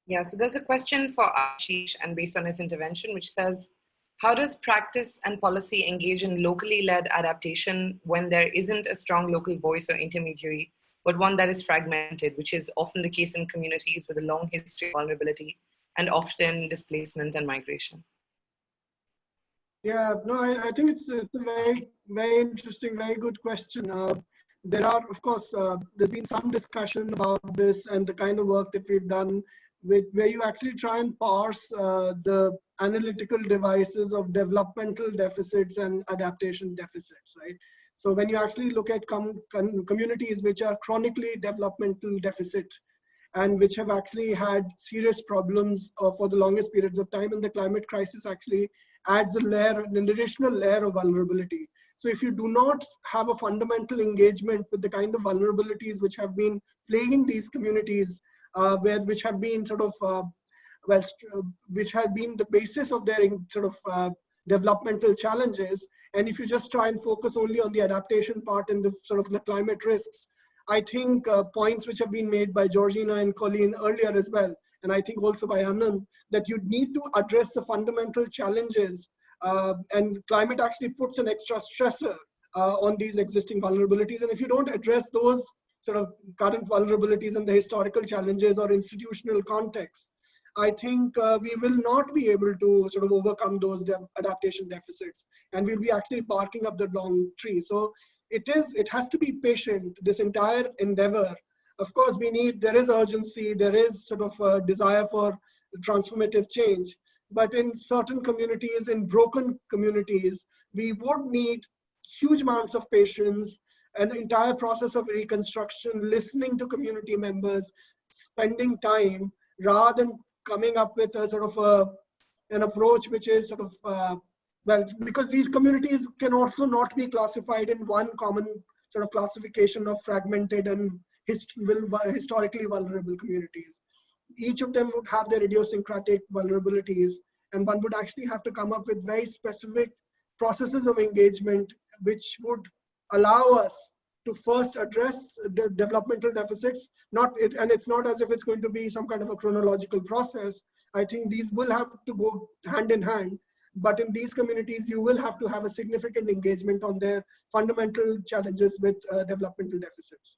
Yeah, so there's a question for Ashish and based on his intervention, which says, how does practice and policy engage in locally led adaptation when there isn't a strong local voice or intermediary, but one that is fragmented, which is often the case in communities with a long history of vulnerability and often displacement and migration? Yeah, no, I think it's a very, very interesting, very good question. There are, of course, there's been some discussion about this and the kind of work that we've done where you actually try and parse the analytical devices of developmental deficits and adaptation deficits, right? So when you actually look at communities which are chronically developmental deficit and which have actually had serious problems for the longest periods of time, and the climate crisis actually adds an additional layer of vulnerability. So if you do not have a fundamental engagement with the kind of vulnerabilities which have been plaguing these communities, which have been sort of, which have been the basis of their sort of developmental challenges, and if you just try and focus only on the adaptation part and the sort of the climate risks, I think points which have been made by Georgina and Colleen earlier as well, and I think also by Anand, that you need to address the fundamental challenges, and climate actually puts an extra stressor on these existing vulnerabilities. And if you don't address those sort of current vulnerabilities and the historical challenges or institutional context, I think we will not be able to sort of overcome those adaptation deficits, and we'll be actually barking up the wrong tree. So it has to be patient, this entire endeavor. Of course, there is urgency, there is sort of a desire for transformative change, but in certain communities, in broken communities, we would need huge amounts of patience, an entire process of reconstruction, listening to community members, spending time, rather than coming up with a sort of an approach which is sort of, well, because these communities can also not be classified in one common sort of classification of fragmented and historically vulnerable communities. Each of them would have their idiosyncratic vulnerabilities, and one would actually have to come up with very specific processes of engagement which would allow us to first address the developmental deficits, and it's not as if it's going to be some kind of a chronological process. I think these will have to go hand in hand, but in these communities, you will have to have a significant engagement on their fundamental challenges with developmental deficits.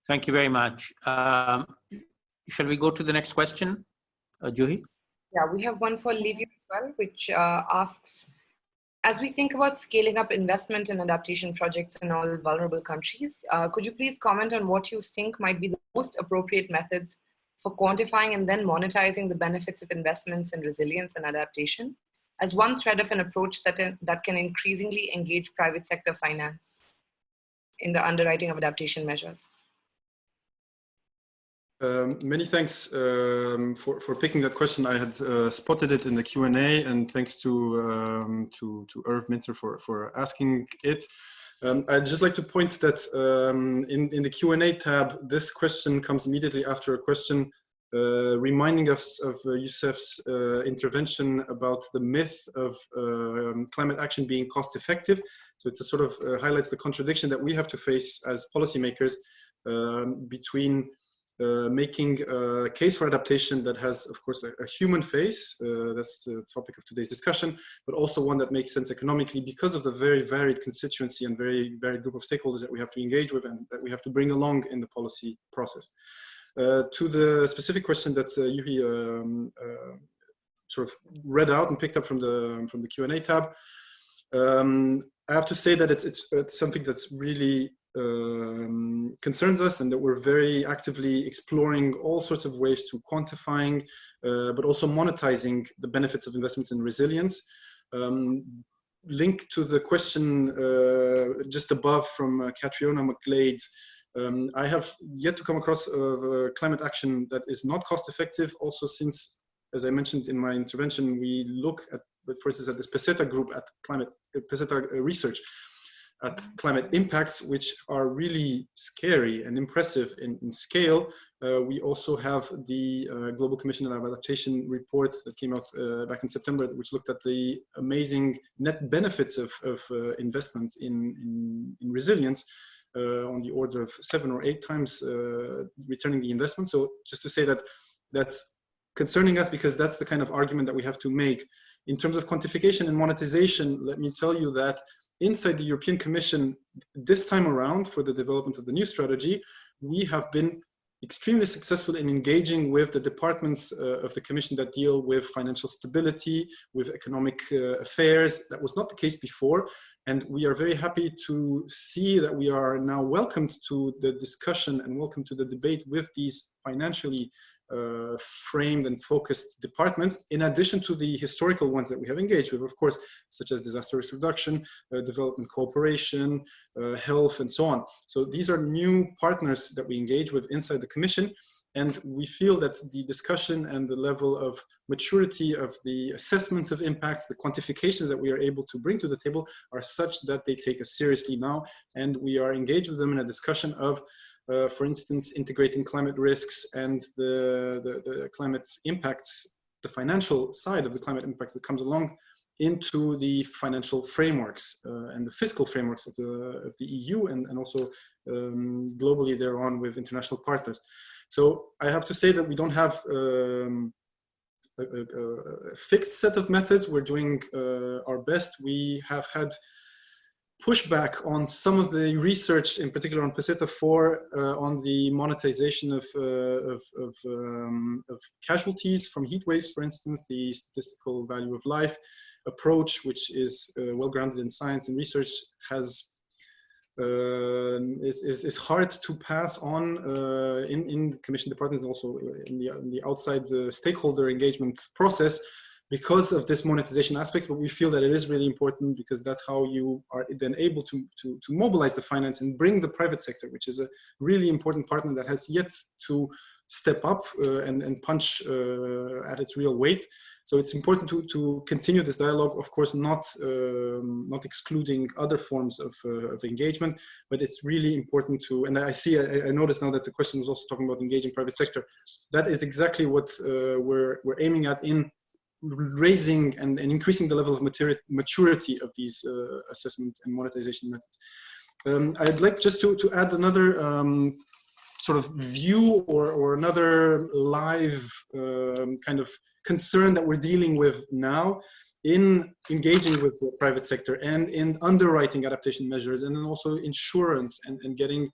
Thank you very much. Shall we go to the next question, Juhi? Yeah, we have one for Livia as well, which asks, as we think about scaling up investment in adaptation projects in all vulnerable countries, could you please comment on what you think might be the most appropriate methods for quantifying and then monetizing the benefits of investments in resilience and adaptation as one thread of an approach that can increasingly engage private sector finance in the underwriting of adaptation measures? Many thanks for picking that question. I had spotted it in the Q&A, and thanks to Irv Mintzer for asking it. I'd just like to point that in the Q&A tab, this question comes immediately after a question reminding us of Youssef's intervention about the myth of climate action being cost effective. So it's a sort of highlights the contradiction that we have to face as policymakers between making a case for adaptation that has, of course, a human face, that's the topic of today's discussion, but also one that makes sense economically because of the very varied constituency and very varied group of stakeholders that we have to engage with and that we have to bring along in the policy process. To the specific question that Yuhi sort of read out and picked up from the Q&A tab, I have to say that it's something that's really concerns us and that we're very actively exploring all sorts of ways to quantifying, but also monetizing the benefits of investments in resilience. Linked to the question just above from Catriona McGlade, I have yet to come across climate action that is not cost effective. Also, since, as I mentioned in my intervention, we look at, for instance, at this Peseta group at Peseta research at climate impacts, which are really scary and impressive in scale. We also have the Global Commission on Adaptation report that came out back in September, which looked at the amazing net benefits of investment in resilience on the order of 7 or 8 times returning the investment. So just to say that that's concerning us because that's the kind of argument that we have to make. In terms of quantification and monetization, let me tell you that inside the European Commission, this time around for the development of the new strategy, we have been extremely successful in engaging with the departments of the Commission that deal with financial stability, with economic affairs. That was not the case before. And we are very happy to see that we are now welcomed to the discussion and welcome to the debate with these financially framed and focused departments, in addition to the historical ones that we have engaged with, of course, such as disaster risk reduction, development cooperation, health, and so on. So these are new partners that we engage with inside the Commission, and we feel that the discussion and the level of maturity of the assessments of impacts, the quantifications that we are able to bring to the table are such that they take us seriously now, and we are engaged with them in a discussion of for instance, integrating climate risks and the climate impacts, the financial side of the climate impacts that comes along into the financial frameworks and the fiscal frameworks of the EU and also globally thereon with international partners. So I have to say that we don't have a fixed set of methods. We're doing our best. We have had pushback on some of the research, in particular on Peseta 4, on the monetization of casualties from heat waves, for instance, the statistical value of life approach, which is well grounded in science and research, has is hard to pass on in the Commission department and also in the outside stakeholder engagement process, because of this monetization aspects. But we feel that it is really important because that's how you are then able to mobilize the finance and bring the private sector, which is a really important partner that has yet to step up and punch at its real weight. So it's important to continue this dialogue, of course, not excluding other forms of engagement, but it's really important to, and I noticed now that the question was also talking about engaging private sector. That is exactly what we're aiming at in raising and increasing the level of maturity of these assessment and monetization methods. I'd like just to add another sort of view or another live kind of concern that we're dealing with now in engaging with the private sector and in underwriting adaptation measures, and then also insurance and getting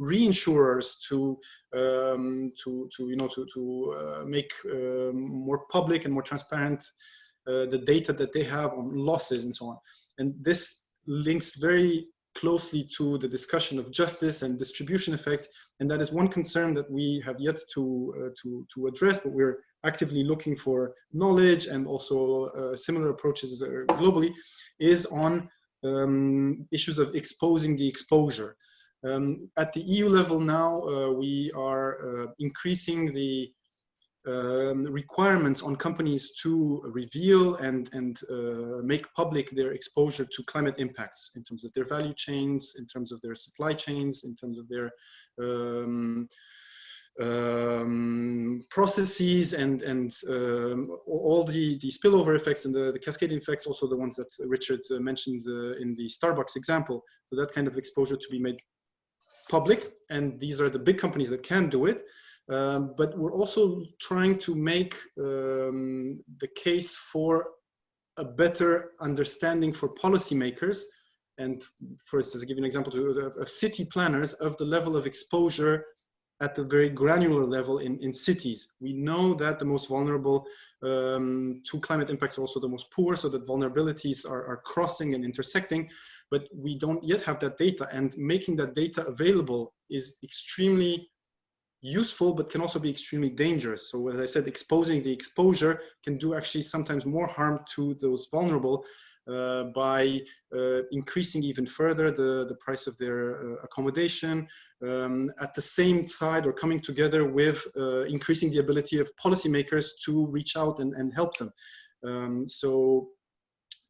reinsurers to make more public and more transparent the data that they have on losses and so on. And this links very closely to the discussion of justice and distribution effects, and that is one concern that we have yet to address, but we're actively looking for knowledge and also similar approaches globally, is on issues of exposing the exposure. At the EU level now, we are increasing the requirements on companies to reveal and make public their exposure to climate impacts in terms of their value chains, in terms of their supply chains, in terms of their processes and all the spillover effects and the cascading effects, also the ones that Richard mentioned in the Starbucks example. So that kind of exposure to be made public, and these are the big companies that can do it. But we're also trying to make the case for a better understanding for policymakers, and for instance, to give you an example of city planners, of the level of exposure at the very granular level in cities. We know that the most vulnerable to climate impacts are also the most poor, so that vulnerabilities are crossing and intersecting, but we don't yet have that data, and making that data available is extremely useful, but can also be extremely dangerous. So as I said, exposing the exposure can do actually sometimes more harm to those vulnerable by increasing even further the price of their accommodation, at the same side, or coming together with increasing the ability of policymakers to reach out and help them. So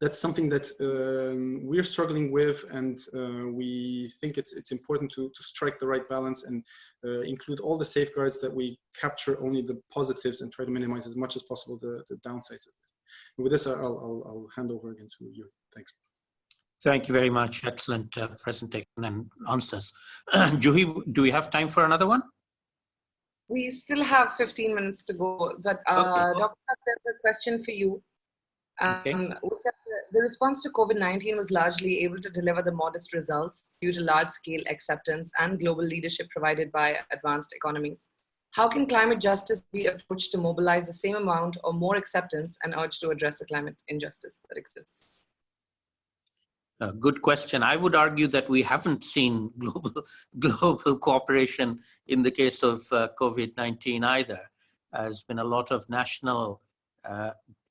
that's something that we're struggling with, and we think it's important to strike the right balance and include all the safeguards, that we capture only the positives and try to minimize as much as possible the downsides of it. And with this, I'll hand over again to you. Thanks. Thank you very much. Excellent presentation and answers. Juhi, do we have time for another one? We still have 15 minutes to go, but Okay. Dr. there's a question for you. Okay. The response to COVID-19 was largely able to deliver the modest results due to large-scale acceptance and global leadership provided by advanced economies. How can climate justice be approached to mobilize the same amount or more acceptance and urge to address the climate injustice that exists? Good question. I would argue that we haven't seen global cooperation in the case of COVID-19 either. There's been a lot of national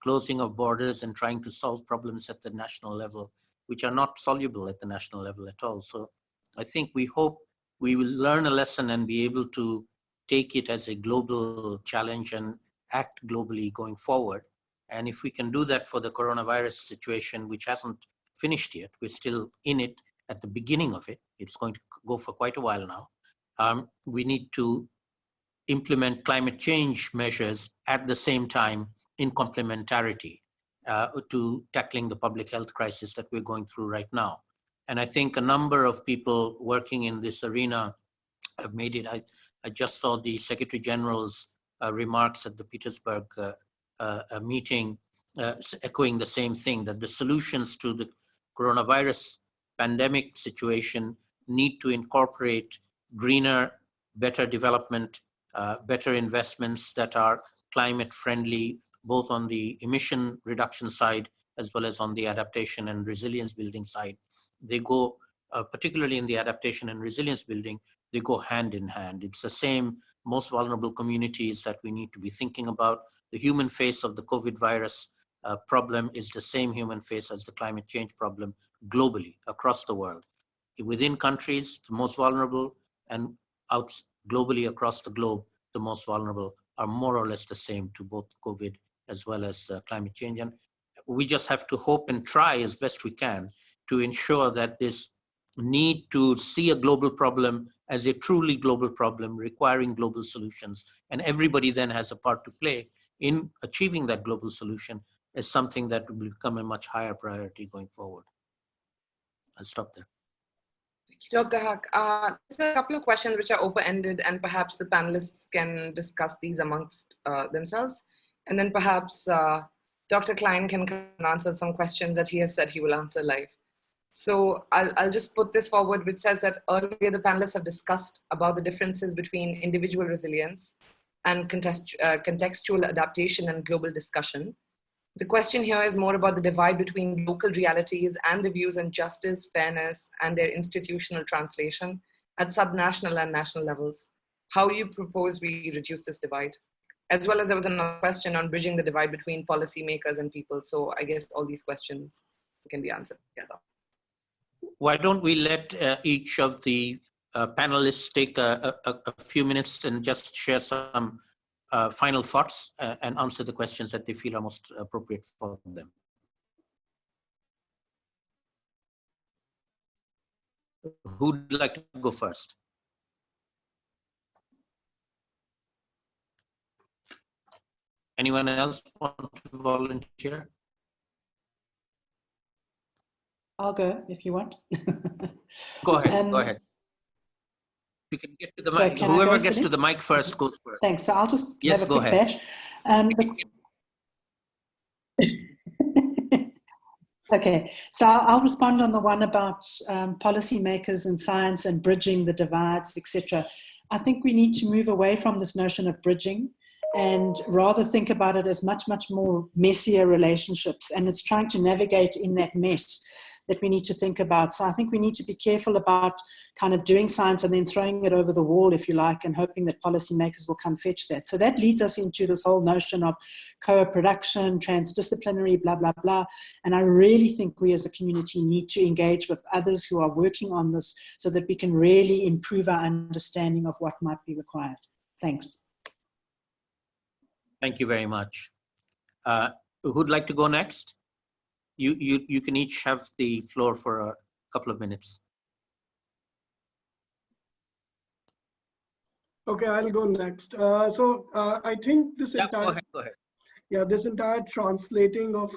closing of borders and trying to solve problems at the national level, which are not soluble at the national level at all. So I think we hope we will learn a lesson and be able to take it as a global challenge and act globally going forward. And if we can do that for the coronavirus situation, which hasn't finished yet, we're still in it at the beginning of it. It's going to go for quite a while now. We need to implement climate change measures at the same time in complementarity to tackling the public health crisis that we're going through right now. And I think a number of people working in this arena have made it. I just saw the Secretary General's remarks at the Petersburg meeting echoing the same thing, that the solutions to the coronavirus pandemic situation need to incorporate greener, better development, better investments that are climate friendly, both on the emission reduction side as well as on the adaptation and resilience building side. They go, particularly in the adaptation and resilience building, they go hand in hand. It's the same most vulnerable communities that we need to be thinking about. The human face of the COVID virus problem is the same human face as the climate change problem globally, across the world. Within countries, the most vulnerable, and out globally across the globe, the most vulnerable are more or less the same to both COVID as well as climate change. And we just have to hope and try as best we can to ensure that this need to see a global problem as a truly global problem requiring global solutions, and everybody then has a part to play in achieving that global solution, is something that will become a much higher priority going forward. I'll stop there. Thank you, Dr. Haq. There's a couple of questions which are open-ended, and perhaps the panelists can discuss these amongst themselves. And then perhaps Dr. Klein can answer some questions that he has said he will answer live. So I'll just put this forward, which says that earlier the panelists have discussed about the differences between individual resilience and contextual adaptation and global discussion. The question here is more about the divide between local realities and the views on justice, fairness, and their institutional translation at subnational and national levels. How do you propose we reduce this divide? As well as there was another question on bridging the divide between policymakers and people. So I guess all these questions can be answered together. Why don't we let each of the panelists take a few minutes and just share some final thoughts and answer the questions that they feel are most appropriate for them. Who'd like to go first? Anyone else want to volunteer? I'll go if you want. Go ahead, go ahead. You can get to the mic. So whoever gets to the mic first goes first. Thanks. So I'll just have a go quick ahead. bash. Okay, so I'll respond on the one about policymakers and science and bridging the divides, etc. I think we need to move away from this notion of bridging and rather think about it as much more messier relationships. And it's trying to navigate in that mess that we need to think about. So I think we need to be careful about kind of doing science and then throwing it over the wall, if you like, and hoping that policymakers will come fetch that. So that leads us into this whole notion of co-production, transdisciplinary, blah, blah, blah. And I really think we as a community need to engage with others who are working on this so that we can really improve our understanding of what might be required. Thanks. Thank you very much. Who'd like to go next? You can each have the floor for a couple of minutes. Okay, I'll go next. I think this entire, go ahead. Yeah, this entire translating of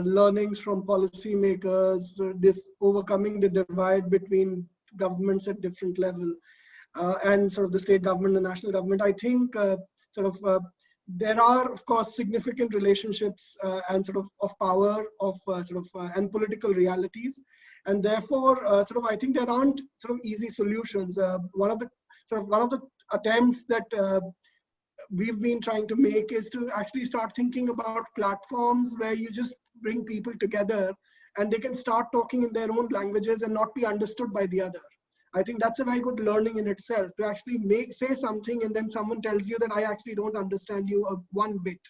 learnings from policymakers, this overcoming the divide between governments at different level, and sort of the state government, the national government. I think there are, of course, significant relationships and sort of power of and political realities, and therefore, I think there aren't sort of easy solutions. One of the attempts that we've been trying to make is to actually start thinking about platforms where you just bring people together and they can start talking in their own languages and not be understood by the other. I think that's a very good learning in itself, to actually say something and then someone tells you that I actually don't understand you one bit.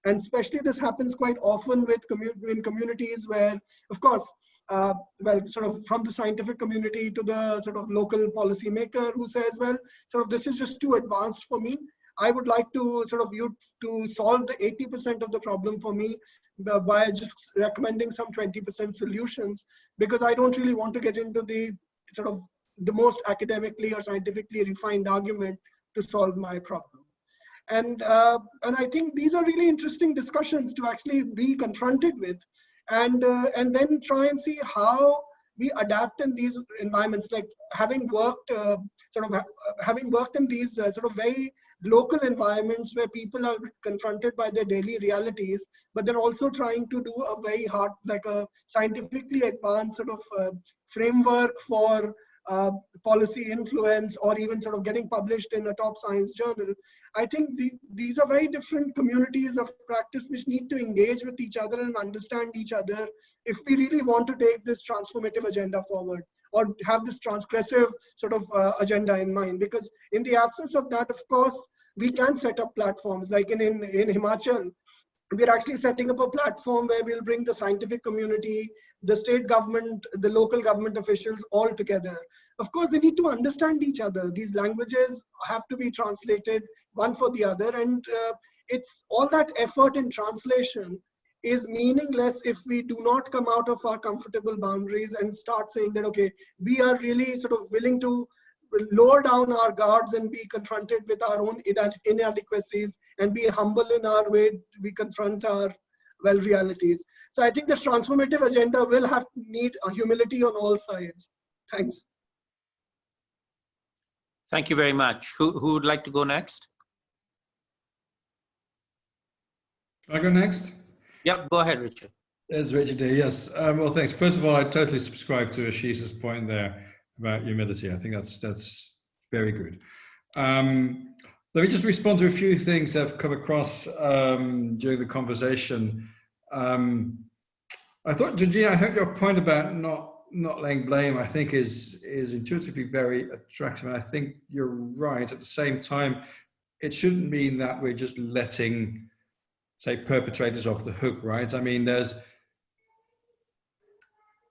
And especially this happens quite often with in communities where, of course, sort of from the scientific community to the sort of local policymaker who says, well, sort of this is just too advanced for me. I would like to sort of you to solve the 80% of the problem for me by just recommending some 20% solutions, because I don't really want to get into the sort of the most academically or scientifically refined argument to solve my problem. And I think these are really interesting discussions to actually be confronted with, and then try and see how we adapt in these environments. Like having worked in these sort of very local environments where people are confronted by their daily realities, but they're also trying to do a very hard, like a scientifically advanced sort of framework for policy influence, or even sort of getting published in a top science journal. I think these are very different communities of practice which need to engage with each other and understand each other if we really want to take this transformative agenda forward, or have this transgressive sort of agenda in mind. Because in the absence of that, of course, we can set up platforms like in Himachal. We're actually setting up a platform where we'll bring the scientific community, the state government, the local government officials all together. Of course, they need to understand each other. These languages have to be translated one for the other. And it's all that effort in translation is meaningless if we do not come out of our comfortable boundaries and start saying that, okay, we are really sort of willing to lower down our guards and be confronted with our own inadequacies and be humble in our way we confront our realities. So I think this transformative agenda will need a humility on all sides. Thanks. Thank you very much. Who would like to go next? Shall I go next? Yep, go ahead, Richard. It's Richard here. Yes. Well, thanks. First of all, I totally subscribe to Ashis's point there about humility. I think that's very good. Let me just respond to a few things that have come across during the conversation. I thought, Georgina, I think your point about not laying blame, I think is intuitively very attractive. And I think you're right. At the same time, it shouldn't mean that we're just letting, say, perpetrators off the hook, right? I mean,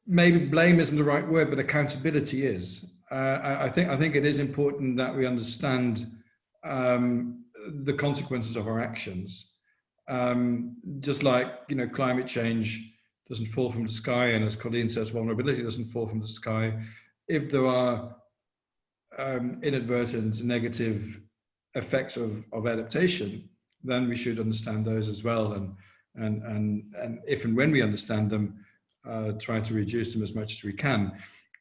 maybe blame isn't the right word, but accountability is. I think it is important that we understand the consequences of our actions. Just like, you know, climate change doesn't fall from the sky, and as Colleen says, vulnerability doesn't fall from the sky. If there are inadvertent negative effects of adaptation, then we should understand those as well, and if and when we understand them, try to reduce them as much as we can.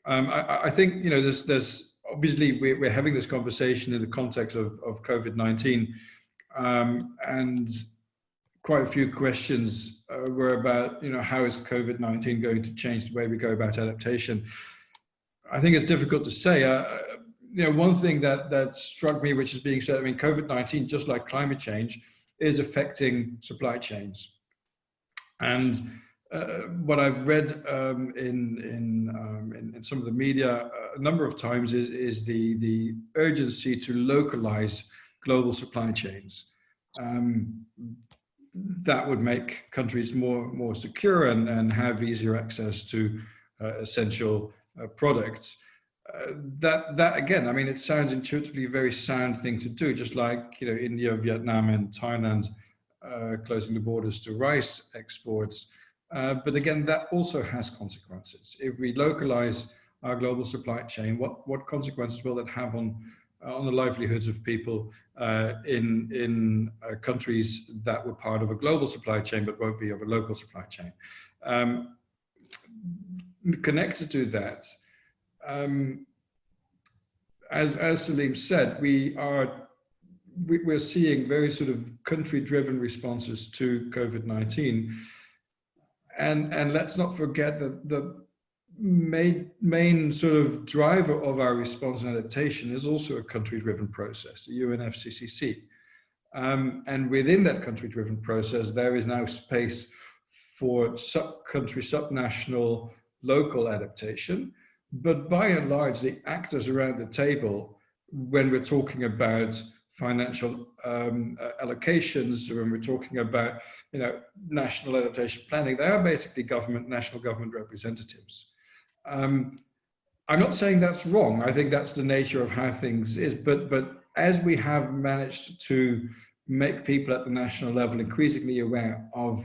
I think, you know, there's obviously we're having this conversation in the context of COVID-19, and quite a few questions were about, you know, how is COVID-19 going to change the way we go about adaptation? I think it's difficult to say. You know, one thing that struck me, which is being said, I mean, COVID-19, just like climate change, is affecting supply chains. And what I've read in some of the media a number of times is the urgency to localize global supply chains. That would make countries more secure and have easier access to essential products. That again, I mean, it sounds intuitively a very sound thing to do, just like, you know, India, Vietnam, and Thailand closing the borders to rice exports. But again, that also has consequences. If we localize our global supply chain, what consequences will it have on the livelihoods of people in countries that were part of a global supply chain but won't be of a local supply chain? Connected to that, as Salim said, we're seeing very sort of country-driven responses to COVID-19, and let's not forget that the main sort of driver of our response and adaptation is also a country-driven process, the UNFCCC. And within that country-driven process, there is now space for sub-country, sub-national, local adaptation. But by and large, the actors around the table, when we're talking about financial allocations, when we're talking about, you know, national adaptation planning, they are basically national government representatives. I'm not saying that's wrong. I think that's the nature of how things is. But as we have managed to make people at the national level increasingly aware of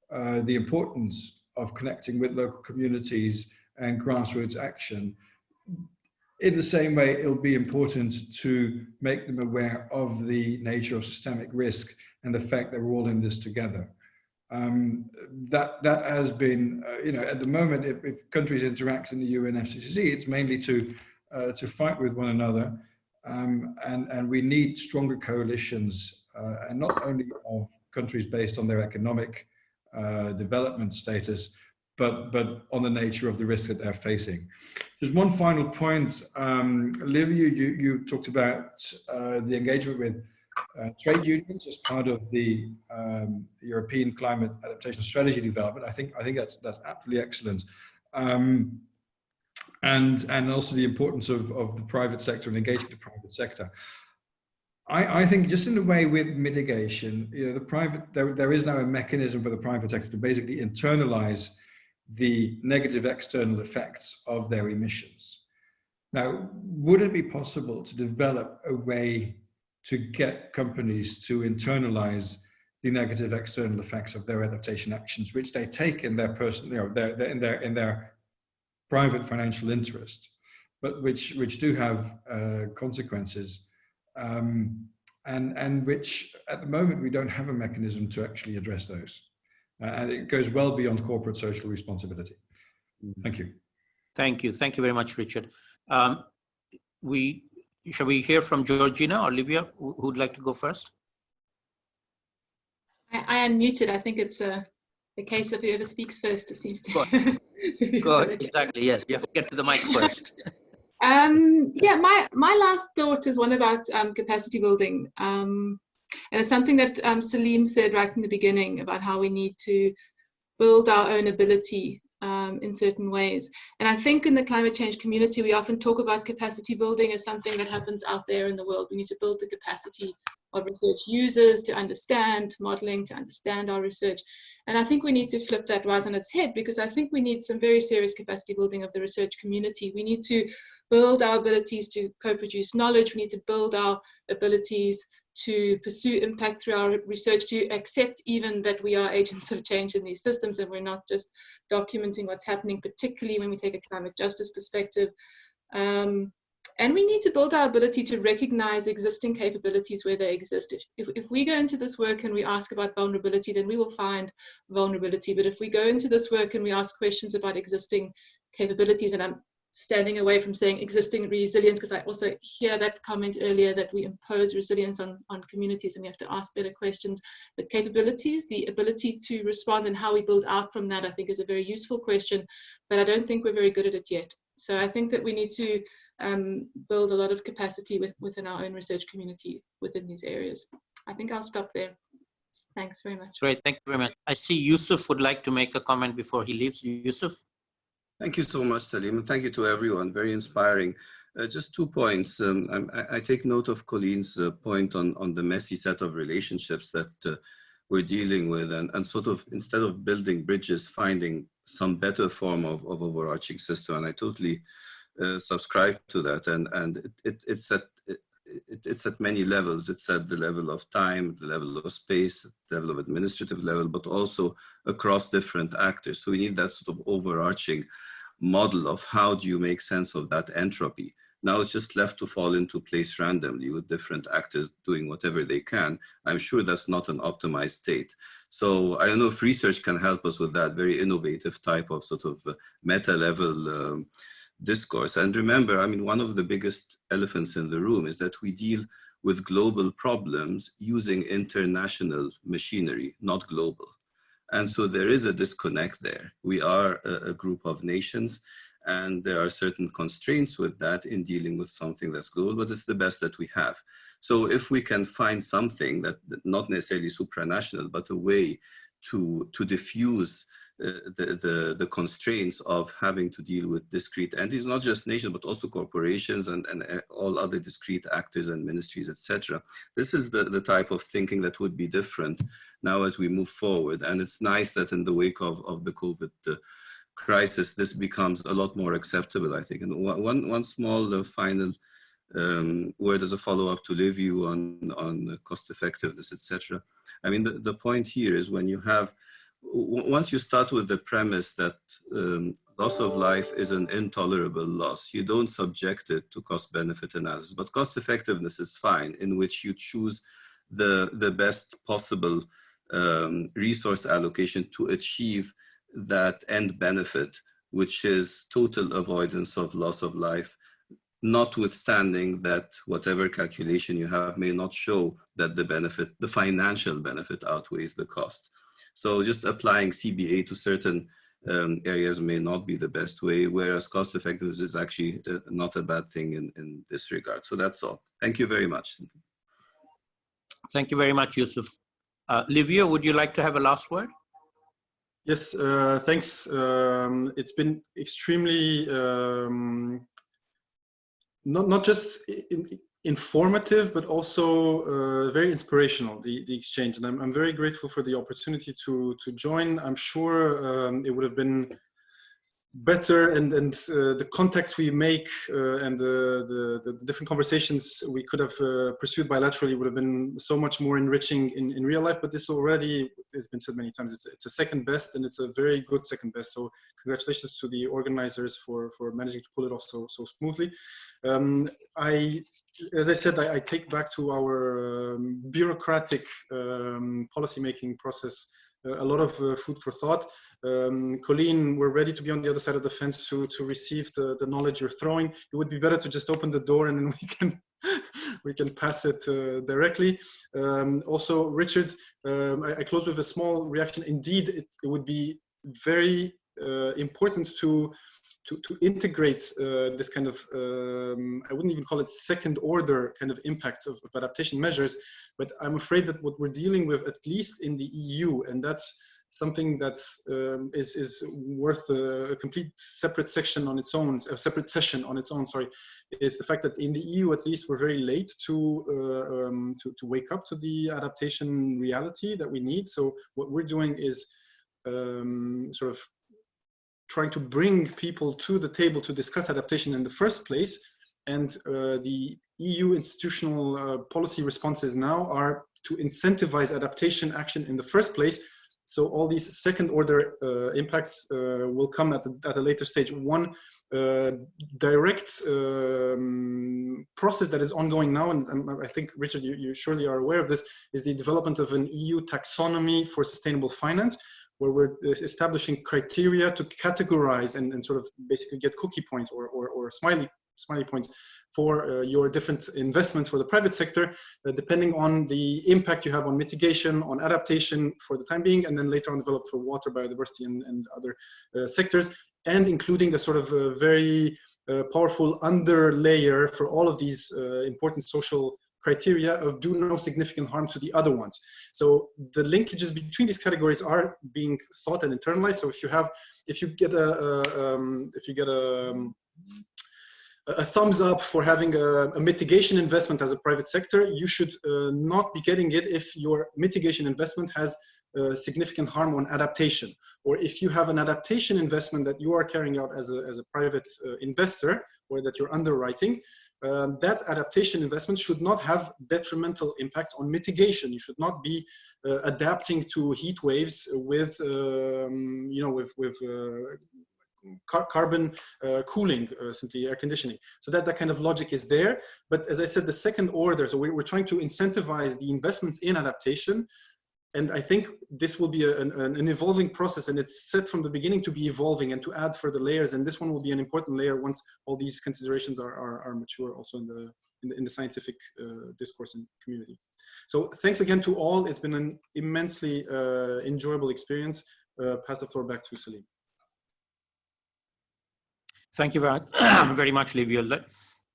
the importance of connecting with local communities and grassroots action, in the same way, it'll be important to make them aware of the nature of systemic risk and the fact that we're all in this together. That has been, you know, at the moment, if countries interact in the UNFCCC, it's mainly to fight with one another, and we need stronger coalitions, and not only of countries based on their economic development status, but on the nature of the risk that they're facing. Just one final point, Olivia, you talked about the engagement with trade unions as part of the European Climate Adaptation Strategy development. I think that's absolutely excellent, and also the importance of the private sector and engaging the private sector. I think just in the way with mitigation, you know, there is now a mechanism for the private sector to basically internalize the negative external effects of their emissions. Now, would it be possible to develop a way to get companies to internalize the negative external effects of their adaptation actions, which they take in their personal, you know, in their private financial interest, but which do have consequences, and which at the moment we don't have a mechanism to actually address those. And it goes well beyond corporate social responsibility. Thank you. Thank you. Thank you very much, Richard. Shall we hear from Georgina or Olivia? Who'd like to go first? I unmuted. I think it's a case of whoever speaks first, it seems to. Go ahead. Exactly, yes. You have to get to the mic first. Yeah, my last thought is one about capacity building. And it's something that Salim said right in the beginning about how we need to build our own ability in certain ways. And I think in the climate change community, we often talk about capacity building as something that happens out there in the world. We need to build the capacity of research users to understand modeling, to understand our research. And I think we need to flip that right on its head, because I think we need some very serious capacity building of the research community. We need to build our abilities to co-produce knowledge. We need to build our abilities to pursue impact through our research, to accept even that we are agents of change in these systems and we're not just documenting what's happening, particularly when we take a climate justice perspective. And we need to build our ability to recognize existing capabilities where they exist. If we go into this work and we ask about vulnerability, then we will find vulnerability. But if we go into this work and we ask questions about existing capabilities, and I'm standing away from saying existing resilience, because I also hear that comment earlier that we impose resilience on communities and we have to ask better questions. But capabilities, the ability to respond and how we build out from that, I think is a very useful question, but I don't think we're very good at it yet. So I think that we need to build a lot of capacity within our own research community within these areas. I think I'll stop there. Thanks very much. Great, thank you very much. I see Yusuf would like to make a comment before he leaves. Yusuf. Thank you so much, Salim, and thank you to everyone. Very inspiring. Just 2 points. I take note of Colleen's point on the messy set of relationships that we're dealing with, and sort of, instead of building bridges, finding some better form of overarching system. And I totally subscribe to that. And it's at many levels. It's at the level of time, the level of space, the level of administrative level, but also across different actors. So we need that sort of overarching model of how do you make sense of that entropy. Now it's just left to fall into place randomly with different actors doing whatever they can. I'm sure that's not an optimized state. So I don't know if research can help us with that very innovative type of sort of meta level discourse. And remember, I mean, one of the biggest elephants in the room is that we deal with global problems using international machinery, not global. And so there is a disconnect there. We are a group of nations, and there are certain constraints with that in dealing with something that's global, but it's the best that we have. So if we can find something that not necessarily supranational, but a way to diffuse the constraints of having to deal with discrete entities, not just nations, but also corporations and all other discrete actors and ministries, etc. This is the type of thinking that would be different now as we move forward. And it's nice that in the wake of the COVID crisis, this becomes a lot more acceptable, I think. And one small final word as a follow-up to Liviu on cost effectiveness, etc. I mean, the point here is when you have, once you start with the premise that loss of life is an intolerable loss, you don't subject it to cost-benefit analysis, but cost effectiveness is fine, in which you choose the best possible resource allocation to achieve that end benefit, which is total avoidance of loss of life, notwithstanding that whatever calculation you have may not show that the benefit, the financial benefit, outweighs the cost. So just applying CBA to certain areas may not be the best way, whereas cost effectiveness is actually not a bad thing in this regard. So that's all. Thank you very much. Thank you very much, Yusuf. Liviu, would you like to have a last word? Yes, thanks. It's been extremely, not just informative, but also very inspirational, the exchange. And I'm very grateful for the opportunity to join. I'm sure it would have been better, and the contacts we make and the different conversations we could have pursued bilaterally would have been so much more enriching in real life. But this already has been said many times. It's a second best, and it's a very good second best. So congratulations to the organizers for managing to pull it off so smoothly. As I said, I take back to our bureaucratic policymaking process a lot of food for thought. Colleen, we're ready to be on the other side of the fence to receive the knowledge you're throwing. It would be better to just open the door and then we can we can pass it directly. Also, Richard, I close with a small reaction. Indeed, it would be very important to integrate this kind of, I wouldn't even call it second order kind of impacts of adaptation measures, but I'm afraid that what we're dealing with, at least in the EU, and that's something that is worth a complete separate section on its own, a separate session on its own, sorry, is the fact that in the EU, at least, we're very late to wake up to the adaptation reality that we need. So what we're doing is sort of trying to bring people to the table to discuss adaptation in the first place. And the EU institutional policy responses now are to incentivize adaptation action in the first place. So all these second order impacts will come at a later stage. One direct process that is ongoing now, and I think, Richard, you surely are aware of this, is the development of an EU taxonomy for sustainable finance, where we're establishing criteria to categorize and sort of basically get cookie points or smiley points for your different investments for the private sector, depending on the impact you have on mitigation, on adaptation for the time being, and then later on developed for water, biodiversity, and other sectors, and including a sort of a very powerful under layer for all of these important social criteria of do no significant harm to the other ones. So the linkages between these categories are being thought and internalized. So if you get a thumbs up for having a mitigation investment as a private sector, you should not be getting it if your mitigation investment has significant harm on adaptation. Or if you have an adaptation investment that you are carrying out as a private investor, or that you're underwriting, that adaptation investment should not have detrimental impacts on mitigation. You should not be adapting to heat waves with, carbon cooling, simply air conditioning. So that kind of logic is there. But as I said, the second order, so we're trying to incentivize the investments in adaptation. And I think this will be an evolving process, and it's set from the beginning to be evolving and to add further layers. And this one will be an important layer once all these considerations are mature, also in the scientific discourse and community. So thanks again to all. It's been an immensely enjoyable experience. Pass the floor back to Salim. Thank you very much, Livio.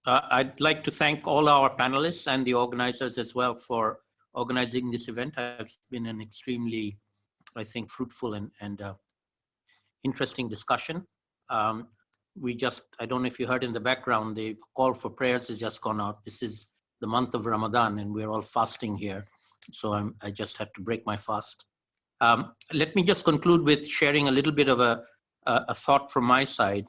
I'd like to thank all our panelists and the organizers as well for organizing this event. It's been an extremely, I think, fruitful and interesting discussion. I don't know if you heard in the background, the call for prayers has just gone out. This is the month of Ramadan and we're all fasting here. So I just had to break my fast. Let me just conclude with sharing a little bit of a thought from my side.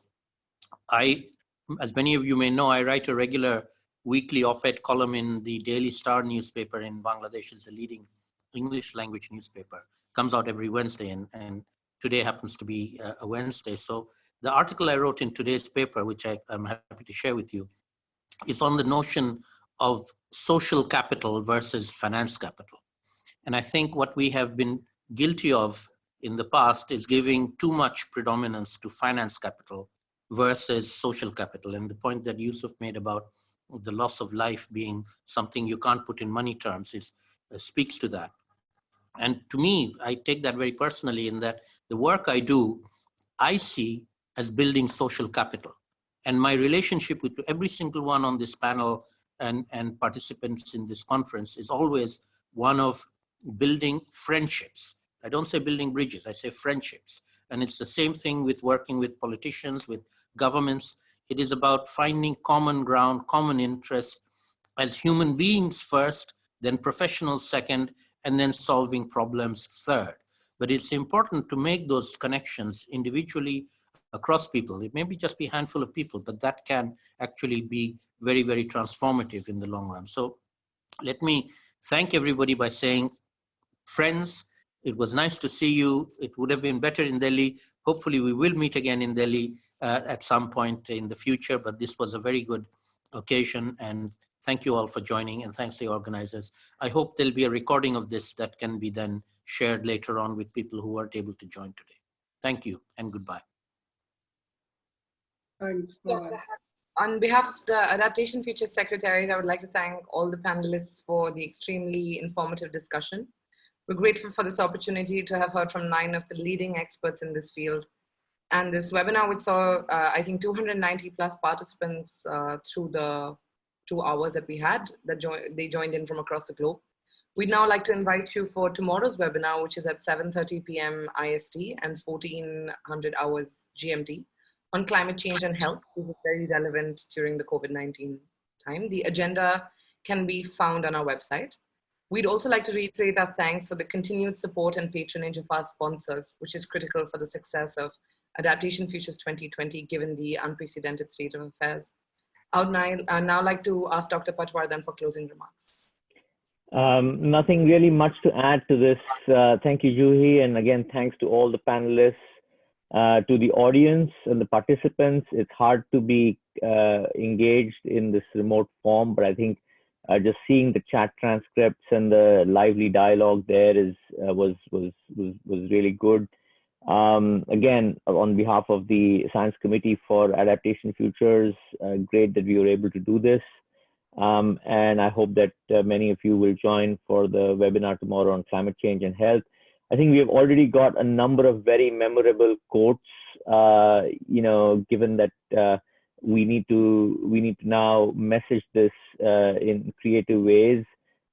As many of you may know, I write a regular weekly op-ed column in the Daily Star newspaper in Bangladesh. It's a leading English language newspaper. Comes out every Wednesday, and today happens to be a Wednesday. So the article I wrote in today's paper, which I'm happy to share with you, is on the notion of social capital versus finance capital. And I think what we have been guilty of in the past is giving too much predominance to finance capital versus social capital. And the point that Yusuf made about the loss of life being something you can't put in money terms speaks to that. And to me, I take that very personally in that the work I do, I see as building social capital. And my relationship with every single one on this panel and participants in this conference is always one of building friendships. I don't say building bridges, I say friendships. And it's the same thing with working with politicians, with governments. It is about finding common ground, common interests as human beings first, then professionals second, and then solving problems third. But it's important to make those connections individually across people. It may be just be a handful of people, but that can actually be very, very transformative in the long run. So let me thank everybody by saying, friends, it was nice to see you. It would have been better in Delhi. Hopefully we will meet again in Delhi at some point in the future, but this was a very good occasion, and thank you all for joining, and thanks to the organizers. I hope there'll be a recording of this that can be then shared later on with people who weren't able to join today. Thank you and goodbye. Thanks. Bye. On behalf of the Adaptation Futures Secretariat, I would like to thank all the panelists for the extremely informative discussion. We're grateful for this opportunity to have heard from 9 of the leading experts in this field. And this webinar, which saw, I think, 290 plus participants through the 2 hours that we had, they joined in from across the globe. We'd now like to invite you for tomorrow's webinar, which is at 7:30 p.m. IST and 1400 hours GMT on climate change and health, which is very relevant during the COVID-19 time. The agenda can be found on our website. We'd also like to reiterate our thanks for the continued support and patronage of our sponsors, which is critical for the success of Adaptation Futures 2020, given the unprecedented state of affairs. I would now like to ask Dr. Patwardhan for closing remarks. Nothing really much to add to this. Thank you, Juhi. And again, thanks to all the panelists, to the audience and the participants. It's hard to be engaged in this remote form, but I think just seeing the chat transcripts and the lively dialogue there was really good. Again, on behalf of the Science Committee for Adaptation Futures, great that we were able to do this. And I hope that many of you will join for the webinar tomorrow on climate change and health. I think we have already got a number of very memorable quotes, given that we need to now message this in creative ways.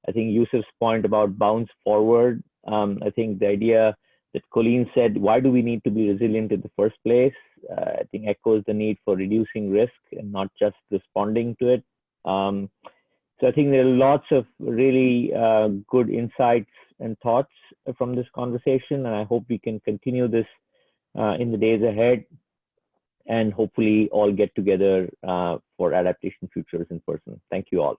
I think Yusuf's point about bounce forward, I think the idea that Colleen said, why do we need to be resilient in the first place? I think echoes the need for reducing risk and not just responding to it. So I think there are lots of really good insights and thoughts from this conversation, and I hope we can continue this in the days ahead and hopefully all get together for Adaptation Futures in person. Thank you all.